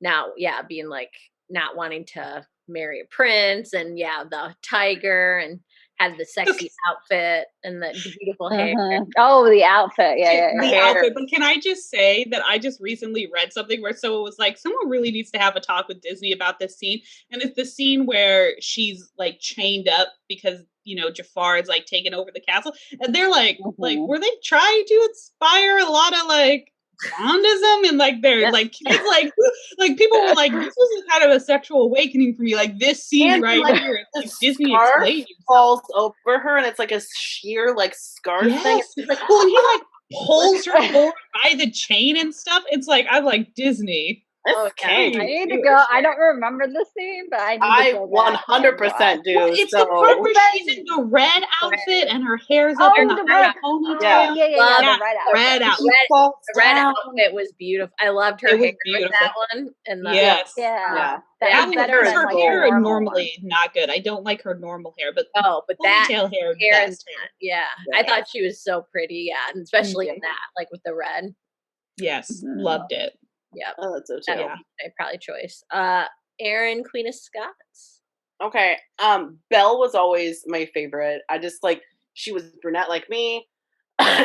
now, being like not wanting to marry a prince, and the tiger, and had the sexy outfit and the beautiful hair. Oh, the outfit. Yeah. The outfit. But can I just say that I just recently read something where someone was like, someone really needs to have a talk with Disney about this scene. And it's the scene where she's like chained up because, you know, Jafar is like taking over the castle. And they're like, were they trying to inspire a lot of like Bondism and like their like kids like people were like, this was a kind of a sexual awakening for me, like this scene here, it's like Disney explaining falls over her and it's like a sheer like scarf thing. Like, well, and he like pulls her forward by the chain and stuff. It's like, I'm like, Disney. I need to go. I don't remember the scene, but I need to go 100% do. Well, it's the part where she's in the red outfit and her hair's up in the high ponytail. The red outfit. The red outfit was beautiful. I loved her hair with that one. And Yes. That's better than her like hair normally not good. I don't like her normal hair, but that hair best. I thought she was so pretty. And especially in that, like with the red. Yes, loved it. Yeah. Oh, that's so too. My probably choice. Erin, Queen of Scots. Okay. Belle was always my favorite. I just like, she was brunette like me.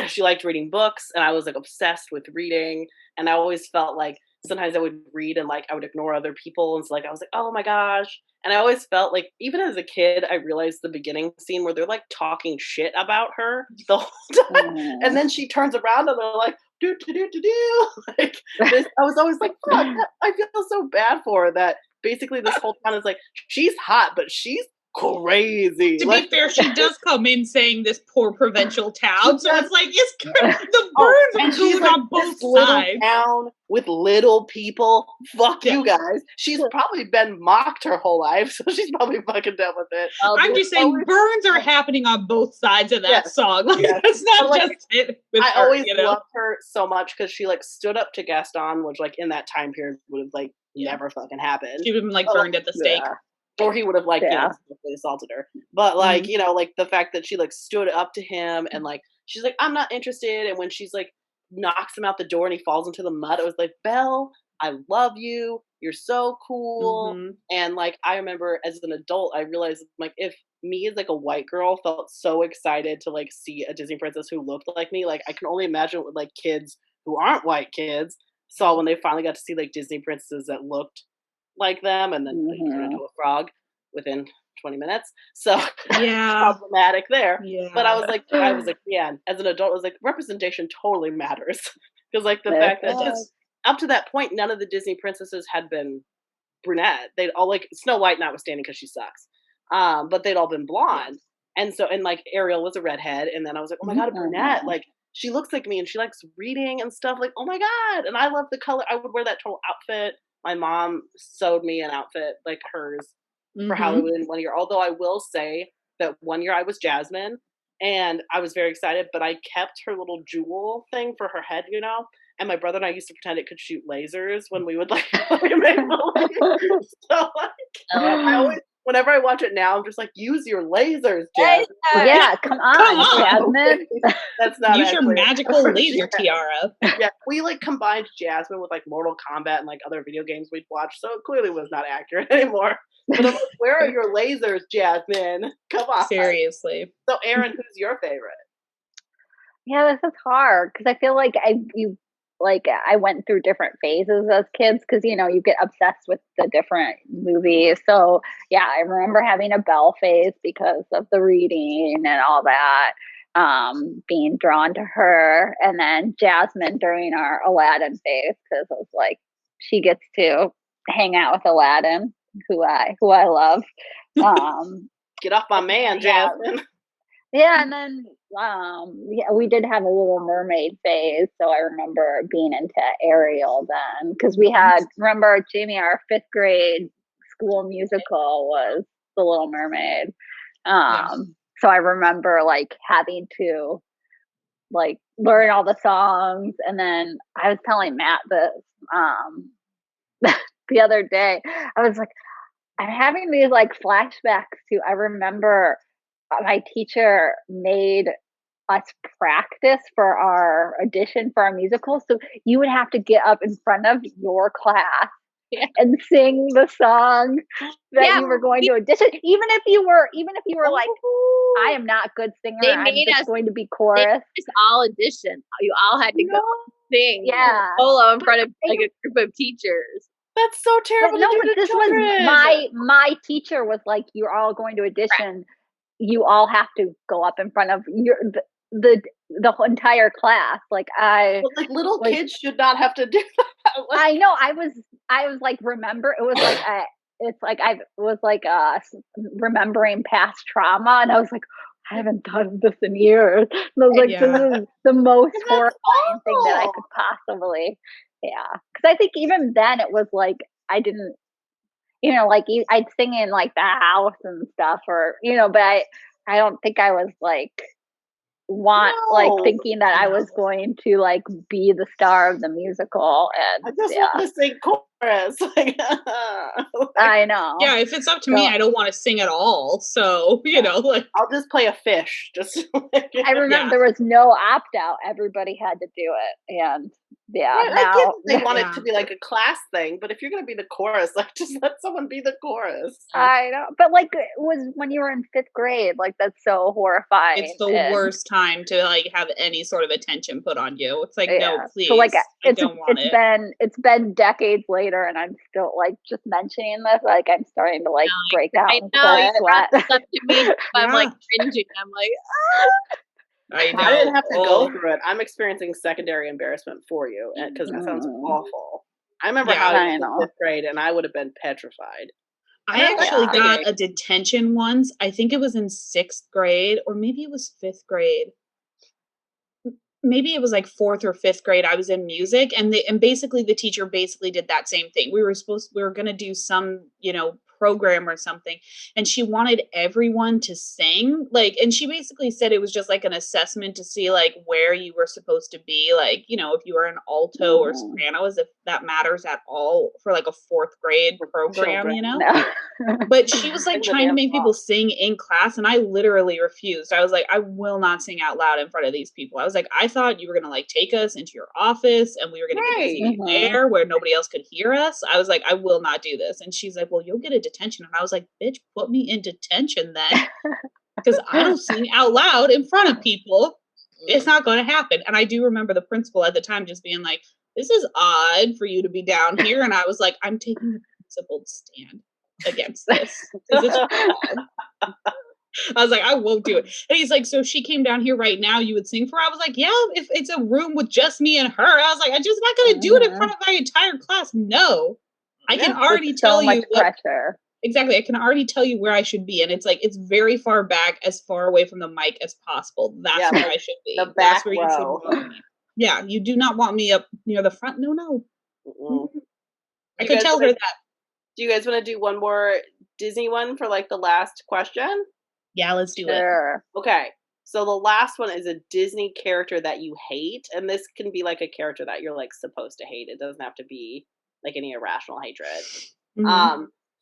She liked reading books, and I was like obsessed with reading. And I always felt like sometimes I would read and like I would ignore other people, and so like I was like, oh my gosh. And I always felt like, even as a kid, I realized the beginning scene where they're like talking shit about her the whole time, and then she turns around and they're like, do. Like this, I was always like, fuck, I feel so bad for her that basically this whole town is like, she's hot, but she's crazy. To be fair, she does come in saying this poor provincial town, so it's like the birds are going on both sides. Town with little people. Fuck you guys. She's probably been mocked her whole life, so she's probably fucking done with it. I'm just saying, burns are happening on both sides of that song. Like, it's not like, just it with I her, always you know? loved her so much because she like stood up to Gaston, which like in that time period would have like never fucking happened. She would have been like burned at the stake. Or he would have like assaulted her. But like, you know, like the fact that she like stood up to him and like she's like, I'm not interested. And when she's like knocks him out the door and he falls into the mud, it was like, Belle, I love you. You're so cool. And like I remember as an adult, I realized like if me as like a white girl felt so excited to like see a Disney princess who looked like me, like I can only imagine what like kids who aren't white kids saw when they finally got to see like Disney princesses that looked like them, and then they turned into a frog within 20 minutes. So problematic there. But I was like, as an adult, I was like, representation totally matters. Because like the fact that just up to that point, none of the Disney princesses had been brunette. They'd all like Snow White notwithstanding because she sucks. But they'd all been blonde. And so, and like Ariel was a redhead. And then I was like, oh my God, a brunette. Like she looks like me and she likes reading and stuff. Like, oh my God. And I love the color. I would wear that total outfit. My mom sewed me an outfit like hers for Halloween one year. Although I will say that one year I was Jasmine and I was very excited, but I kept her little jewel thing for her head, you know? And my brother and I used to pretend it could shoot lasers when we would like make believe. So like, I always Whenever I watch it now, I'm just like, use your lasers, Jasmine. Yeah, come on, Jasmine. That's not Use your actually magical laser tiara. Yeah, we like combined Jasmine with like Mortal Kombat and like other video games we'd watched, so it clearly was not accurate anymore. But I'm like, where are your lasers, Jasmine? Come on. Seriously. So, Aaron, who's your favorite? Yeah, this is hard because I feel like I went through different phases as kids because you get obsessed with the different movies. So yeah, I remember having a Belle phase because of the reading and all that, being drawn to her, and then Jasmine during our Aladdin phase because I was like, she gets to hang out with Aladdin, who I love. Get off my man, Yeah. Jasmine. Yeah, and then we did have a Little Mermaid phase, so I remember being into Ariel then because we had remember Jamie, our 5th grade school musical was The Little Mermaid. So I remember like having to like learn all the songs, and then I was telling Matt this the other day. I was like, I'm having these like flashbacks to I remember my teacher made us practice for our audition for our musical. So you would have to get up in front of your class and sing the song that you were going to audition. Even if you were like, I am not good singer. I'm just going to be chorus. It's all audition. You all had to go sing solo in front of like a group of teachers. That's so terrible. But this was my teacher was like, you're all going to audition. You all have to go up in front of the entire class. Like little kids should not have to do that. I know. I was like, remember, it was like it's like I was like remembering past trauma, and I was like, I haven't done this in years. And I was like, this is the most horrifying thing that I could possibly. Yeah, because I think even then it was like I didn't, like I'd sing in like the house and stuff, or but I don't think I was like thinking that I was going to like be the star of the musical. And I just want to sing chorus. I know. Yeah, if it's up to me, I don't want to sing at all. So like I'll just play a fish. Just I remember there was no opt out. Everybody had to do it, and I get they want it to be like a class thing, but if you're going to be the chorus, like just let someone be the chorus. I know, but like it was when you were in 5th grade. Like that's so horrifying. It's the worst time to like have any sort of attention put on you. It's like no, please. So like I don't want it. It's been decades later, and I'm still like just mentioning this. Like I'm starting to like break down. I know you brought this up to me. I'm like cringing. I'm like, I know. I didn't have to go through it. I'm experiencing secondary embarrassment for you because that sounds awful. I remember how I was in 5th grade, and I would have been petrified. I actually got a detention once. I think it was in 6th grade, or maybe it was 5th grade. Maybe it was like 4th or 5th grade. I was in music, and basically the teacher basically did that same thing. We were going to do some, program or something, and she wanted everyone to sing, like, and she basically said it was just like an assessment to see like where you were supposed to be, like, if you were an alto or soprano, as if that matters at all for like a 4th grade program, But she was like trying to make people sing in class, and I literally refused. I was like, I will not sing out loud in front of these people. I was like, I thought you were gonna like take us into your office and we were gonna get to sing there where nobody else could hear us. I was like, I will not do this. And she's like, well, you'll get a detention. And I was like, bitch, put me in detention then, because I don't sing out loud in front of people. It's not going to happen. And I do remember the principal at the time just being like, this is odd for you to be down here. And I was like, I'm taking the principled stand against this. I was like, I won't do it. And he's like, so if she came down here right now, you would sing for her? I was like, yeah, if it's a room with just me and her. I was like, I'm just not going to do it in front of my entire class. No. I can already tell you pressure. Exactly. I can already tell you where I should be. And it's like, it's very far back, as far away from the mic as possible. That's where I should be. The back That's where row. You should want me. Yeah. You do not want me up near the front. No. I could tell her that. Do you guys want to do one more Disney one for like the last question? Yeah, let's do it. Okay. So the last one is a Disney character that you hate. And this can be like a character that you're like supposed to hate. It doesn't have to be like any irrational hatred.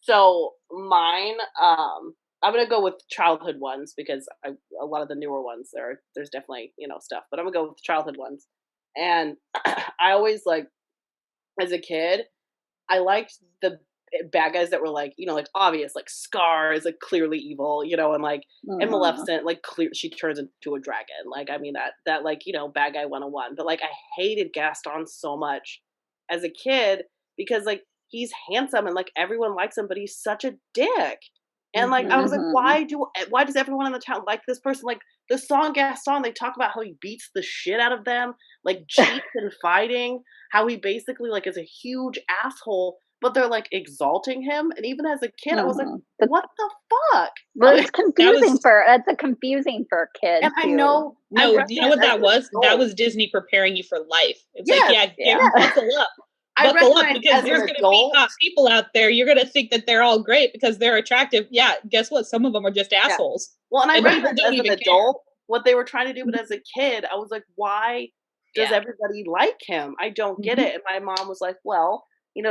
So mine, I'm gonna go with childhood ones because a lot of the newer ones there's definitely stuff, but I'm gonna go with childhood ones. And I always like as a kid, I liked the bad guys that were like like obvious, like Scar is like clearly evil, and Maleficent like clear she turns into a dragon. Like I mean that like bad guy 101. But like I hated Gaston so much as a kid because like he's handsome and like everyone likes him, but he's such a dick. And like I was like, why does everyone in the town like this person? Like the song Gaston, they talk about how he beats the shit out of them, like cheats and fighting, how he basically like is a huge asshole, but they're like exalting him. And even as a kid, I was like, what the fuck? Well, it's confusing that's a confusing for a kid. And I know. No, you know what that was? That was Disney preparing you for life. It's like, buckle up. Buckle up because there's going to be hot people out there. You're going to think that they're all great because they're attractive. Yeah, guess what? Some of them are just assholes. Yeah. Well, and I recognize as an adult what they were trying to do, but as a kid, I was like, why does everybody like him? I don't get it. And my mom was like, well,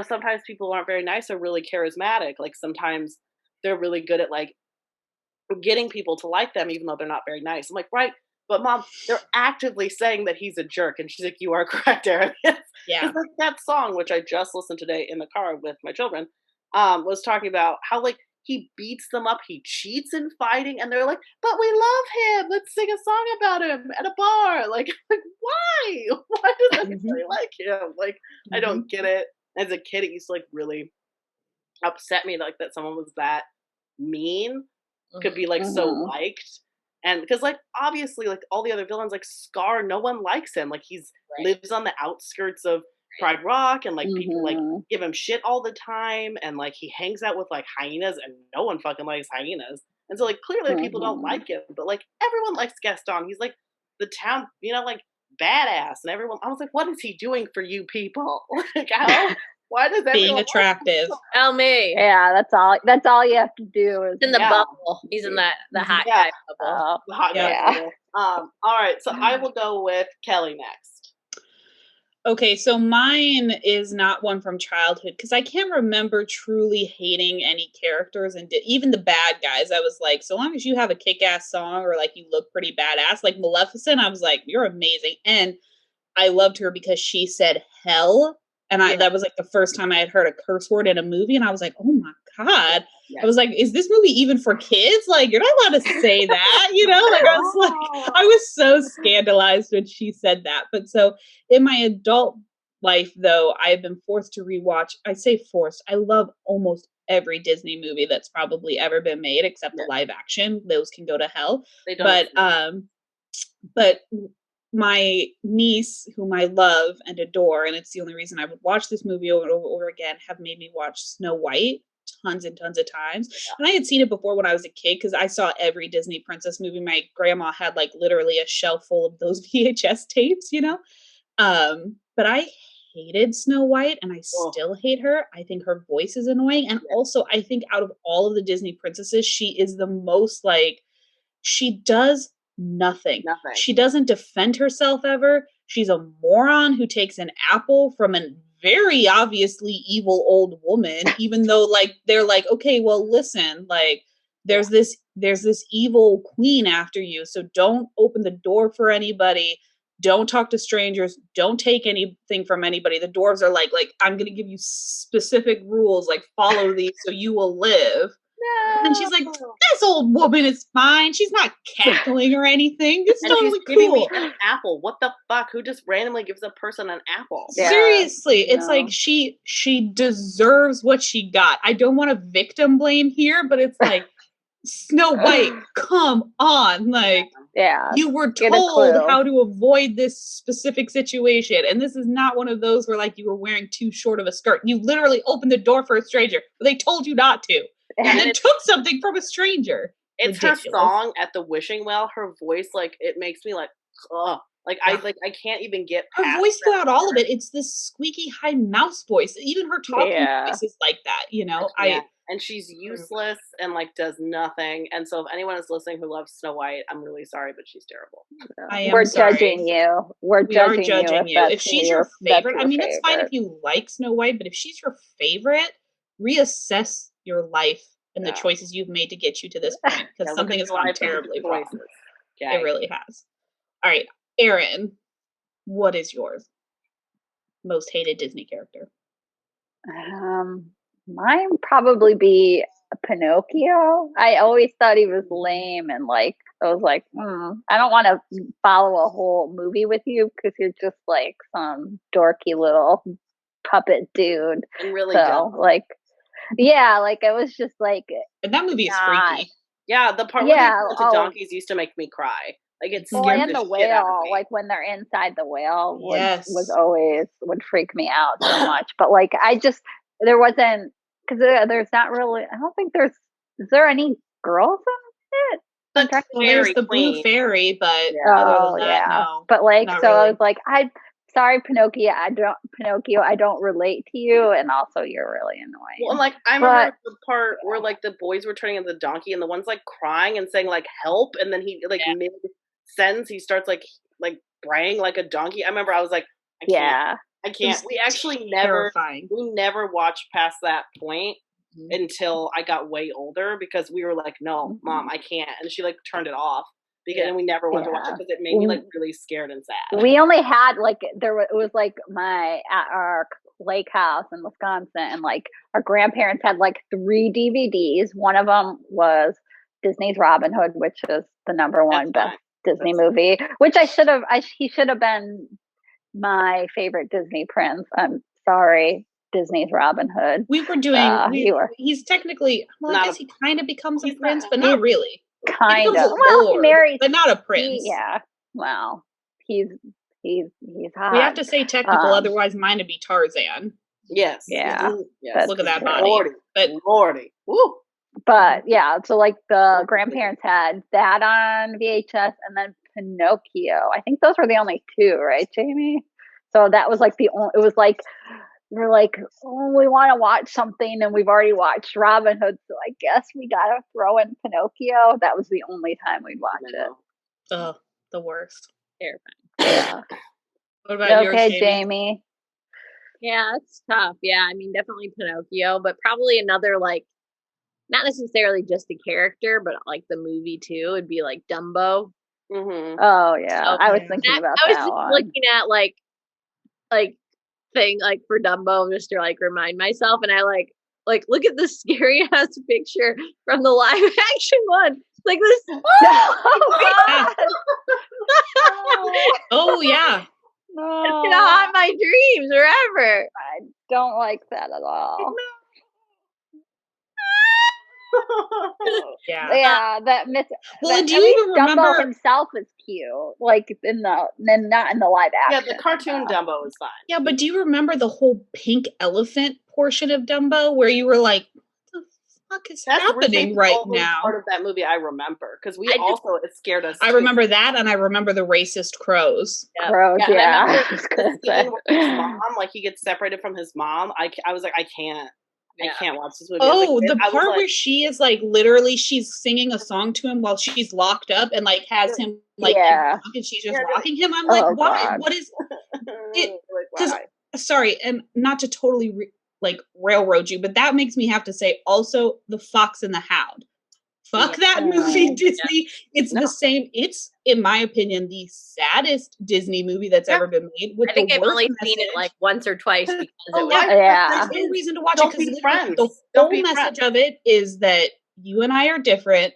sometimes people aren't very nice or really charismatic. Like sometimes they're really good at like getting people to like them, even though they're not very nice. I'm like, right. But Mom, they're actively saying that he's a jerk. And she's like, you are correct, Erin. Yeah. It's like that song, which I just listened today in the car with my children, was talking about how like he beats them up, he cheats in fighting, and they're like, but we love him. Let's sing a song about him at a bar. Like why? Why does everybody like him? Like, I don't get it. As a kid, it used to like really upset me like that someone was that mean, could be like so liked. And because like obviously like all the other villains like Scar, no one likes him. Like he's lives on the outskirts of Pride Rock and like people like give him shit all the time, and like he hangs out with like hyenas and no one fucking likes hyenas. And so like clearly people don't like him, but like everyone likes Gaston. He's like the town, like badass, and everyone I was like, what is he doing for you people? Like how why does everyone being attractive? Tell me. Yeah, that's all you have to do is in the bubble. He's in the hot guy bubble. The hot guy bubble. All right, so I will go with Kelly next. Okay, so mine is not one from childhood because I can't remember truly hating any characters, and even the bad guys. I was like, so long as you have a kick-ass song or like you look pretty badass, like Maleficent, I was like, you're amazing, and I loved her because she said hell. And that was like the first time I had heard a curse word in a movie. And I was like, oh my God. I was like, is this movie even for kids? Like, you're not allowed to say that, Like, I was so scandalized when she said that. But so in my adult life, though, I've been forced to rewatch. I say forced. I love almost every Disney movie that's probably ever been made, except the live action. Those can go to hell. They don't. But my niece, whom I love and adore, and it's the only reason I would watch this movie over and over again, have made me watch Snow White tons and tons of times. And I had seen it before when I was a kid because I saw every Disney princess movie. My grandma had like literally a shelf full of those VHS tapes, But I hated Snow White and I still hate her. I think her voice is annoying. And also I think out of all of the Disney princesses, she is the most like, she does nothing. She doesn't defend herself ever. She's a moron who takes an apple from a very obviously evil old woman, even though like they're like, okay, well, listen, like there's this evil queen after you, so don't open the door for anybody. Don't talk to strangers. Don't take anything from anybody. The dwarves are like, I'm going to give you specific rules, like follow these so you will live. No. And she's like, this old woman is fine. She's not cackling or anything. It's totally cool. Giving me an apple. What the fuck? Who just randomly gives a person an apple? Yeah. Seriously. It's like she deserves what she got. I don't want to victim blame here, but it's like, Snow White, come on. Like, you were told how to avoid this specific situation. And this is not one of those where like you were wearing too short of a skirt. You literally opened the door for a stranger, but they told you not to. And then took something from a stranger. It's ridiculous. Her song at the wishing well. Her voice, like, it makes me like, ugh. I can't even get past her voice throughout all of it. It's this squeaky high mouse voice. Even her talking voice is like that, And she's useless and like does nothing. And so if anyone is listening who loves Snow White, I'm really sorry, but she's terrible. We're judging you. We're judging you. If she's your favorite, I mean, it's fine if you like Snow White, but if she's your favorite, reassess your life and the choices you've made to get you to this point, because something has gone terribly wrong. Okay. It really has. All right, Erin, what is yours most hated Disney character? Mine probably be Pinocchio. I always thought he was lame, and like I was like, I don't want to follow a whole movie with you because you're just like some dorky little puppet dude. And really dumb. Like, yeah, like it was just like. And that movie is freaky. Yeah, the part where they turn into donkeys used to make me cry. Like it's and the whale, like when they're inside the whale, would freak me out so much. But like there wasn't, because there's not really. I don't think is there any girls in it? There's the blue fairy, but other than that, no. But like, so really. I was like, sorry, Pinocchio, I don't relate to you, and also you're really annoying. Well, like I remember the part where like the boys were turning into the donkey, and the one's like crying and saying like help, and then he like mid sentence he starts like braying like a donkey. I remember I was like, I can't. We actually never watched past that point until I got way older, because we were like, no, Mom, I can't, and she like turned it off. Because and we never went to watch it because it made me like really scared and sad. We only had like it was like at our lake house in Wisconsin, and like our grandparents had like 3 DVDs. One of them was Disney's Robin Hood, which is the #1 best Disney movie. Which he should have been my favorite Disney prince. I'm sorry, Disney's Robin Hood. We were doing. He's technically. Well, I guess he kind of becomes a prince, but not really. Kind of. Well, he marries, but not a prince. Well, he's hot. We have to say technical, otherwise mine would be Tarzan. Yes. Yeah. Yes. Look at that body. Lordy. Woo. But yeah, so like the grandparents had that on VHS, and then Pinocchio. I think those were the only 2, right, Jamie? So that was like the only. It was like. We're like, we want to watch something, and we've already watched Robin Hood, so I guess we gotta throw in Pinocchio. That was the only time we'd watch it. Oh, the worst. Terrifying. Yeah. What about yours, Jamie? Yeah, it's tough. Yeah, I mean, definitely Pinocchio, but probably another, like, not necessarily just the character, but like the movie too. It'd be like Dumbo. Mm-hmm. Oh yeah, so, I was thinking about that. I was looking at like thing like for Dumbo just to like remind myself, and I like look at this scary ass picture from the live action one. Like this. Oh yeah. No. It's gonna haunt my dreams forever. I don't like that at all. Yeah. That Well, do you even remember Dumbo himself is cute, like not in the live action. Yeah, the cartoon Dumbo is fine. Yeah, but do you remember the whole pink elephant portion of Dumbo where you were like, what the fuck is happening right now? Part of that movie I remember, because it scared us. I remember that, and I remember the racist crows. Yeah. Crows, yeah. I remember the scene where his mom, like he gets separated from his mom. I was like, I can't watch this movie. Oh, the part where she is like literally she's singing a song to him while she's locked up and like has him like and she's just rocking him. I'm like, why? God. What is it? Because sorry, and not to totally railroad you, but that makes me have to say also The Fox and the Hound. Fuck that movie, Disney. It's the same. It's, in my opinion, the saddest Disney movie that's ever been made. I think I've only seen it like once or twice because there's no reason to watch it, because the whole message of it is that you and I are different,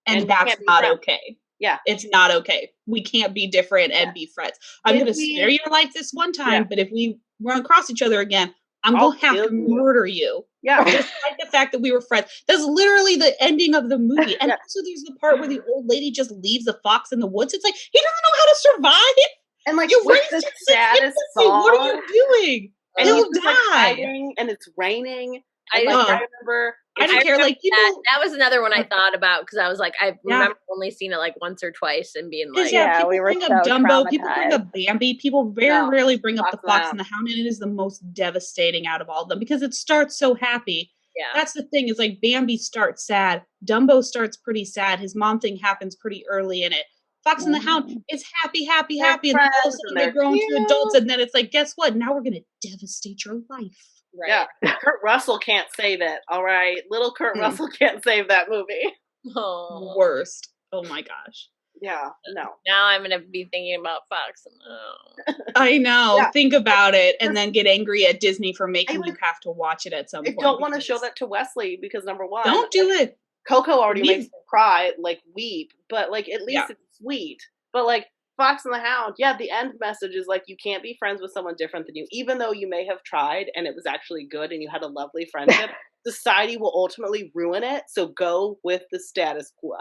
and that's not okay. Yeah. It's not okay. We can't be different and be friends. I'm going to spare your life this one time, but if we run across each other again, I'm going to have to murder you. Yeah. Despite the fact that we were friends. That's literally the ending of the movie. And also there's the part where the old lady just leaves the fox in the woods. It's like, he doesn't know how to survive. And like, you raised the saddest song. What are you doing? And he'll die. And it's raining. I remember. I don't care. Like that was another one I thought about, because I was like, I remember only seen it like once or twice and being like, people bring up Dumbo, people bring up Bambi, people very rarely bring up The Fox and the Hound, and it is the most devastating out of all of them because it starts so happy. Yeah, that's the thing. Is like Bambi starts sad, Dumbo starts pretty sad. His mom thing happens pretty early in it. Fox and the Hound is happy, happy, They're happy, and then all of a friends sudden and they they're grow into cute. adults, and then it's like, guess what? Now we're gonna devastate your life. Right. Yeah, Kurt Russell can't save it. All right, little Kurt Russell can't save that movie. Oh. Worst. Oh my gosh. Yeah, no. Now I'm gonna be thinking about Fox and I know. Yeah. Think about it, and then get angry at Disney for making I you have to watch it at some I point. don't want to show because- that to Wesley because number one, Don't do it. Coco already Leave- makes me cry, like weep, but like at least it's sweet. But like Fox and the Hound, yeah, the end message is like you can't be friends with someone different than you, even though you may have tried and it was actually good and you had a lovely friendship. Society will ultimately ruin it, so go with the status quo.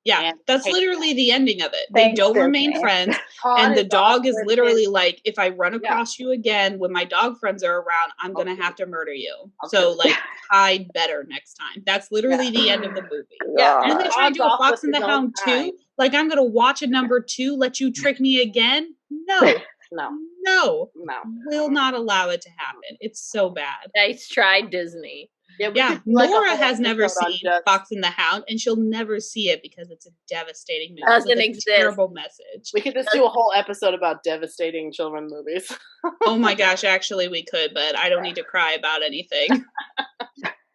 Yeah, And that's take literally the ending of it. Thanks, They don't remain Disney. friends, Todd and the is dog is awkward literally and- like, if I run across you again when my dog friends are around, I'm gonna have to murder you. I'll So kill you. like, hide better next time. That's literally the end of the movie. Yeah, And they try to Todd's do a off Fox with and the his own Hound kind. 2. Like, I'm gonna watch a number 2, let you trick me again? No, No. will not allow it to happen. It's so bad. nice try, Disney. Yeah, we Yeah, could do, like, a Nora whole has never episode on seen just- Fox and the Hound, and she'll never see it because it's a devastating movie. Doesn't with a exist. terrible message. We could just do a whole episode about devastating children movies. Oh my gosh, actually we could, but I don't need to cry about anything.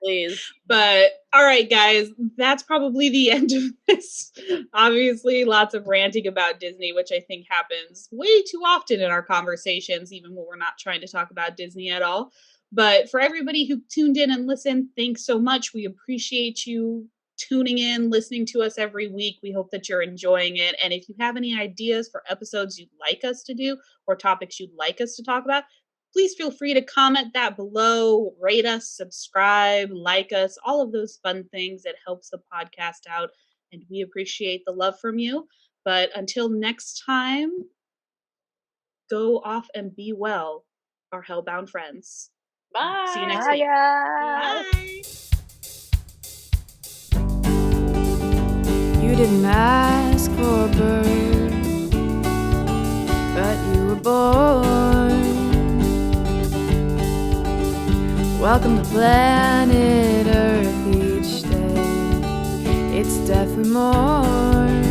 Please. But all right, guys, that's probably the end of this. Obviously, lots of ranting about Disney, which I think happens way too often in our conversations, even when we're not trying to talk about Disney at all. But for everybody who tuned in and listened, thanks so much. We appreciate you tuning in, listening to us every week. We hope that you're enjoying it. And if you have any ideas for episodes you'd like us to do or topics you'd like us to talk about, please feel free to comment that below, rate us, subscribe, like us, all of those fun things. It helps the podcast out, and we appreciate the love from you. But until next time, go off and be well, our hellbound friends. Bye. See you next Bye, week. guys. Bye. You didn't ask for a bird, but you were born. Welcome to planet Earth each day. It's death and more.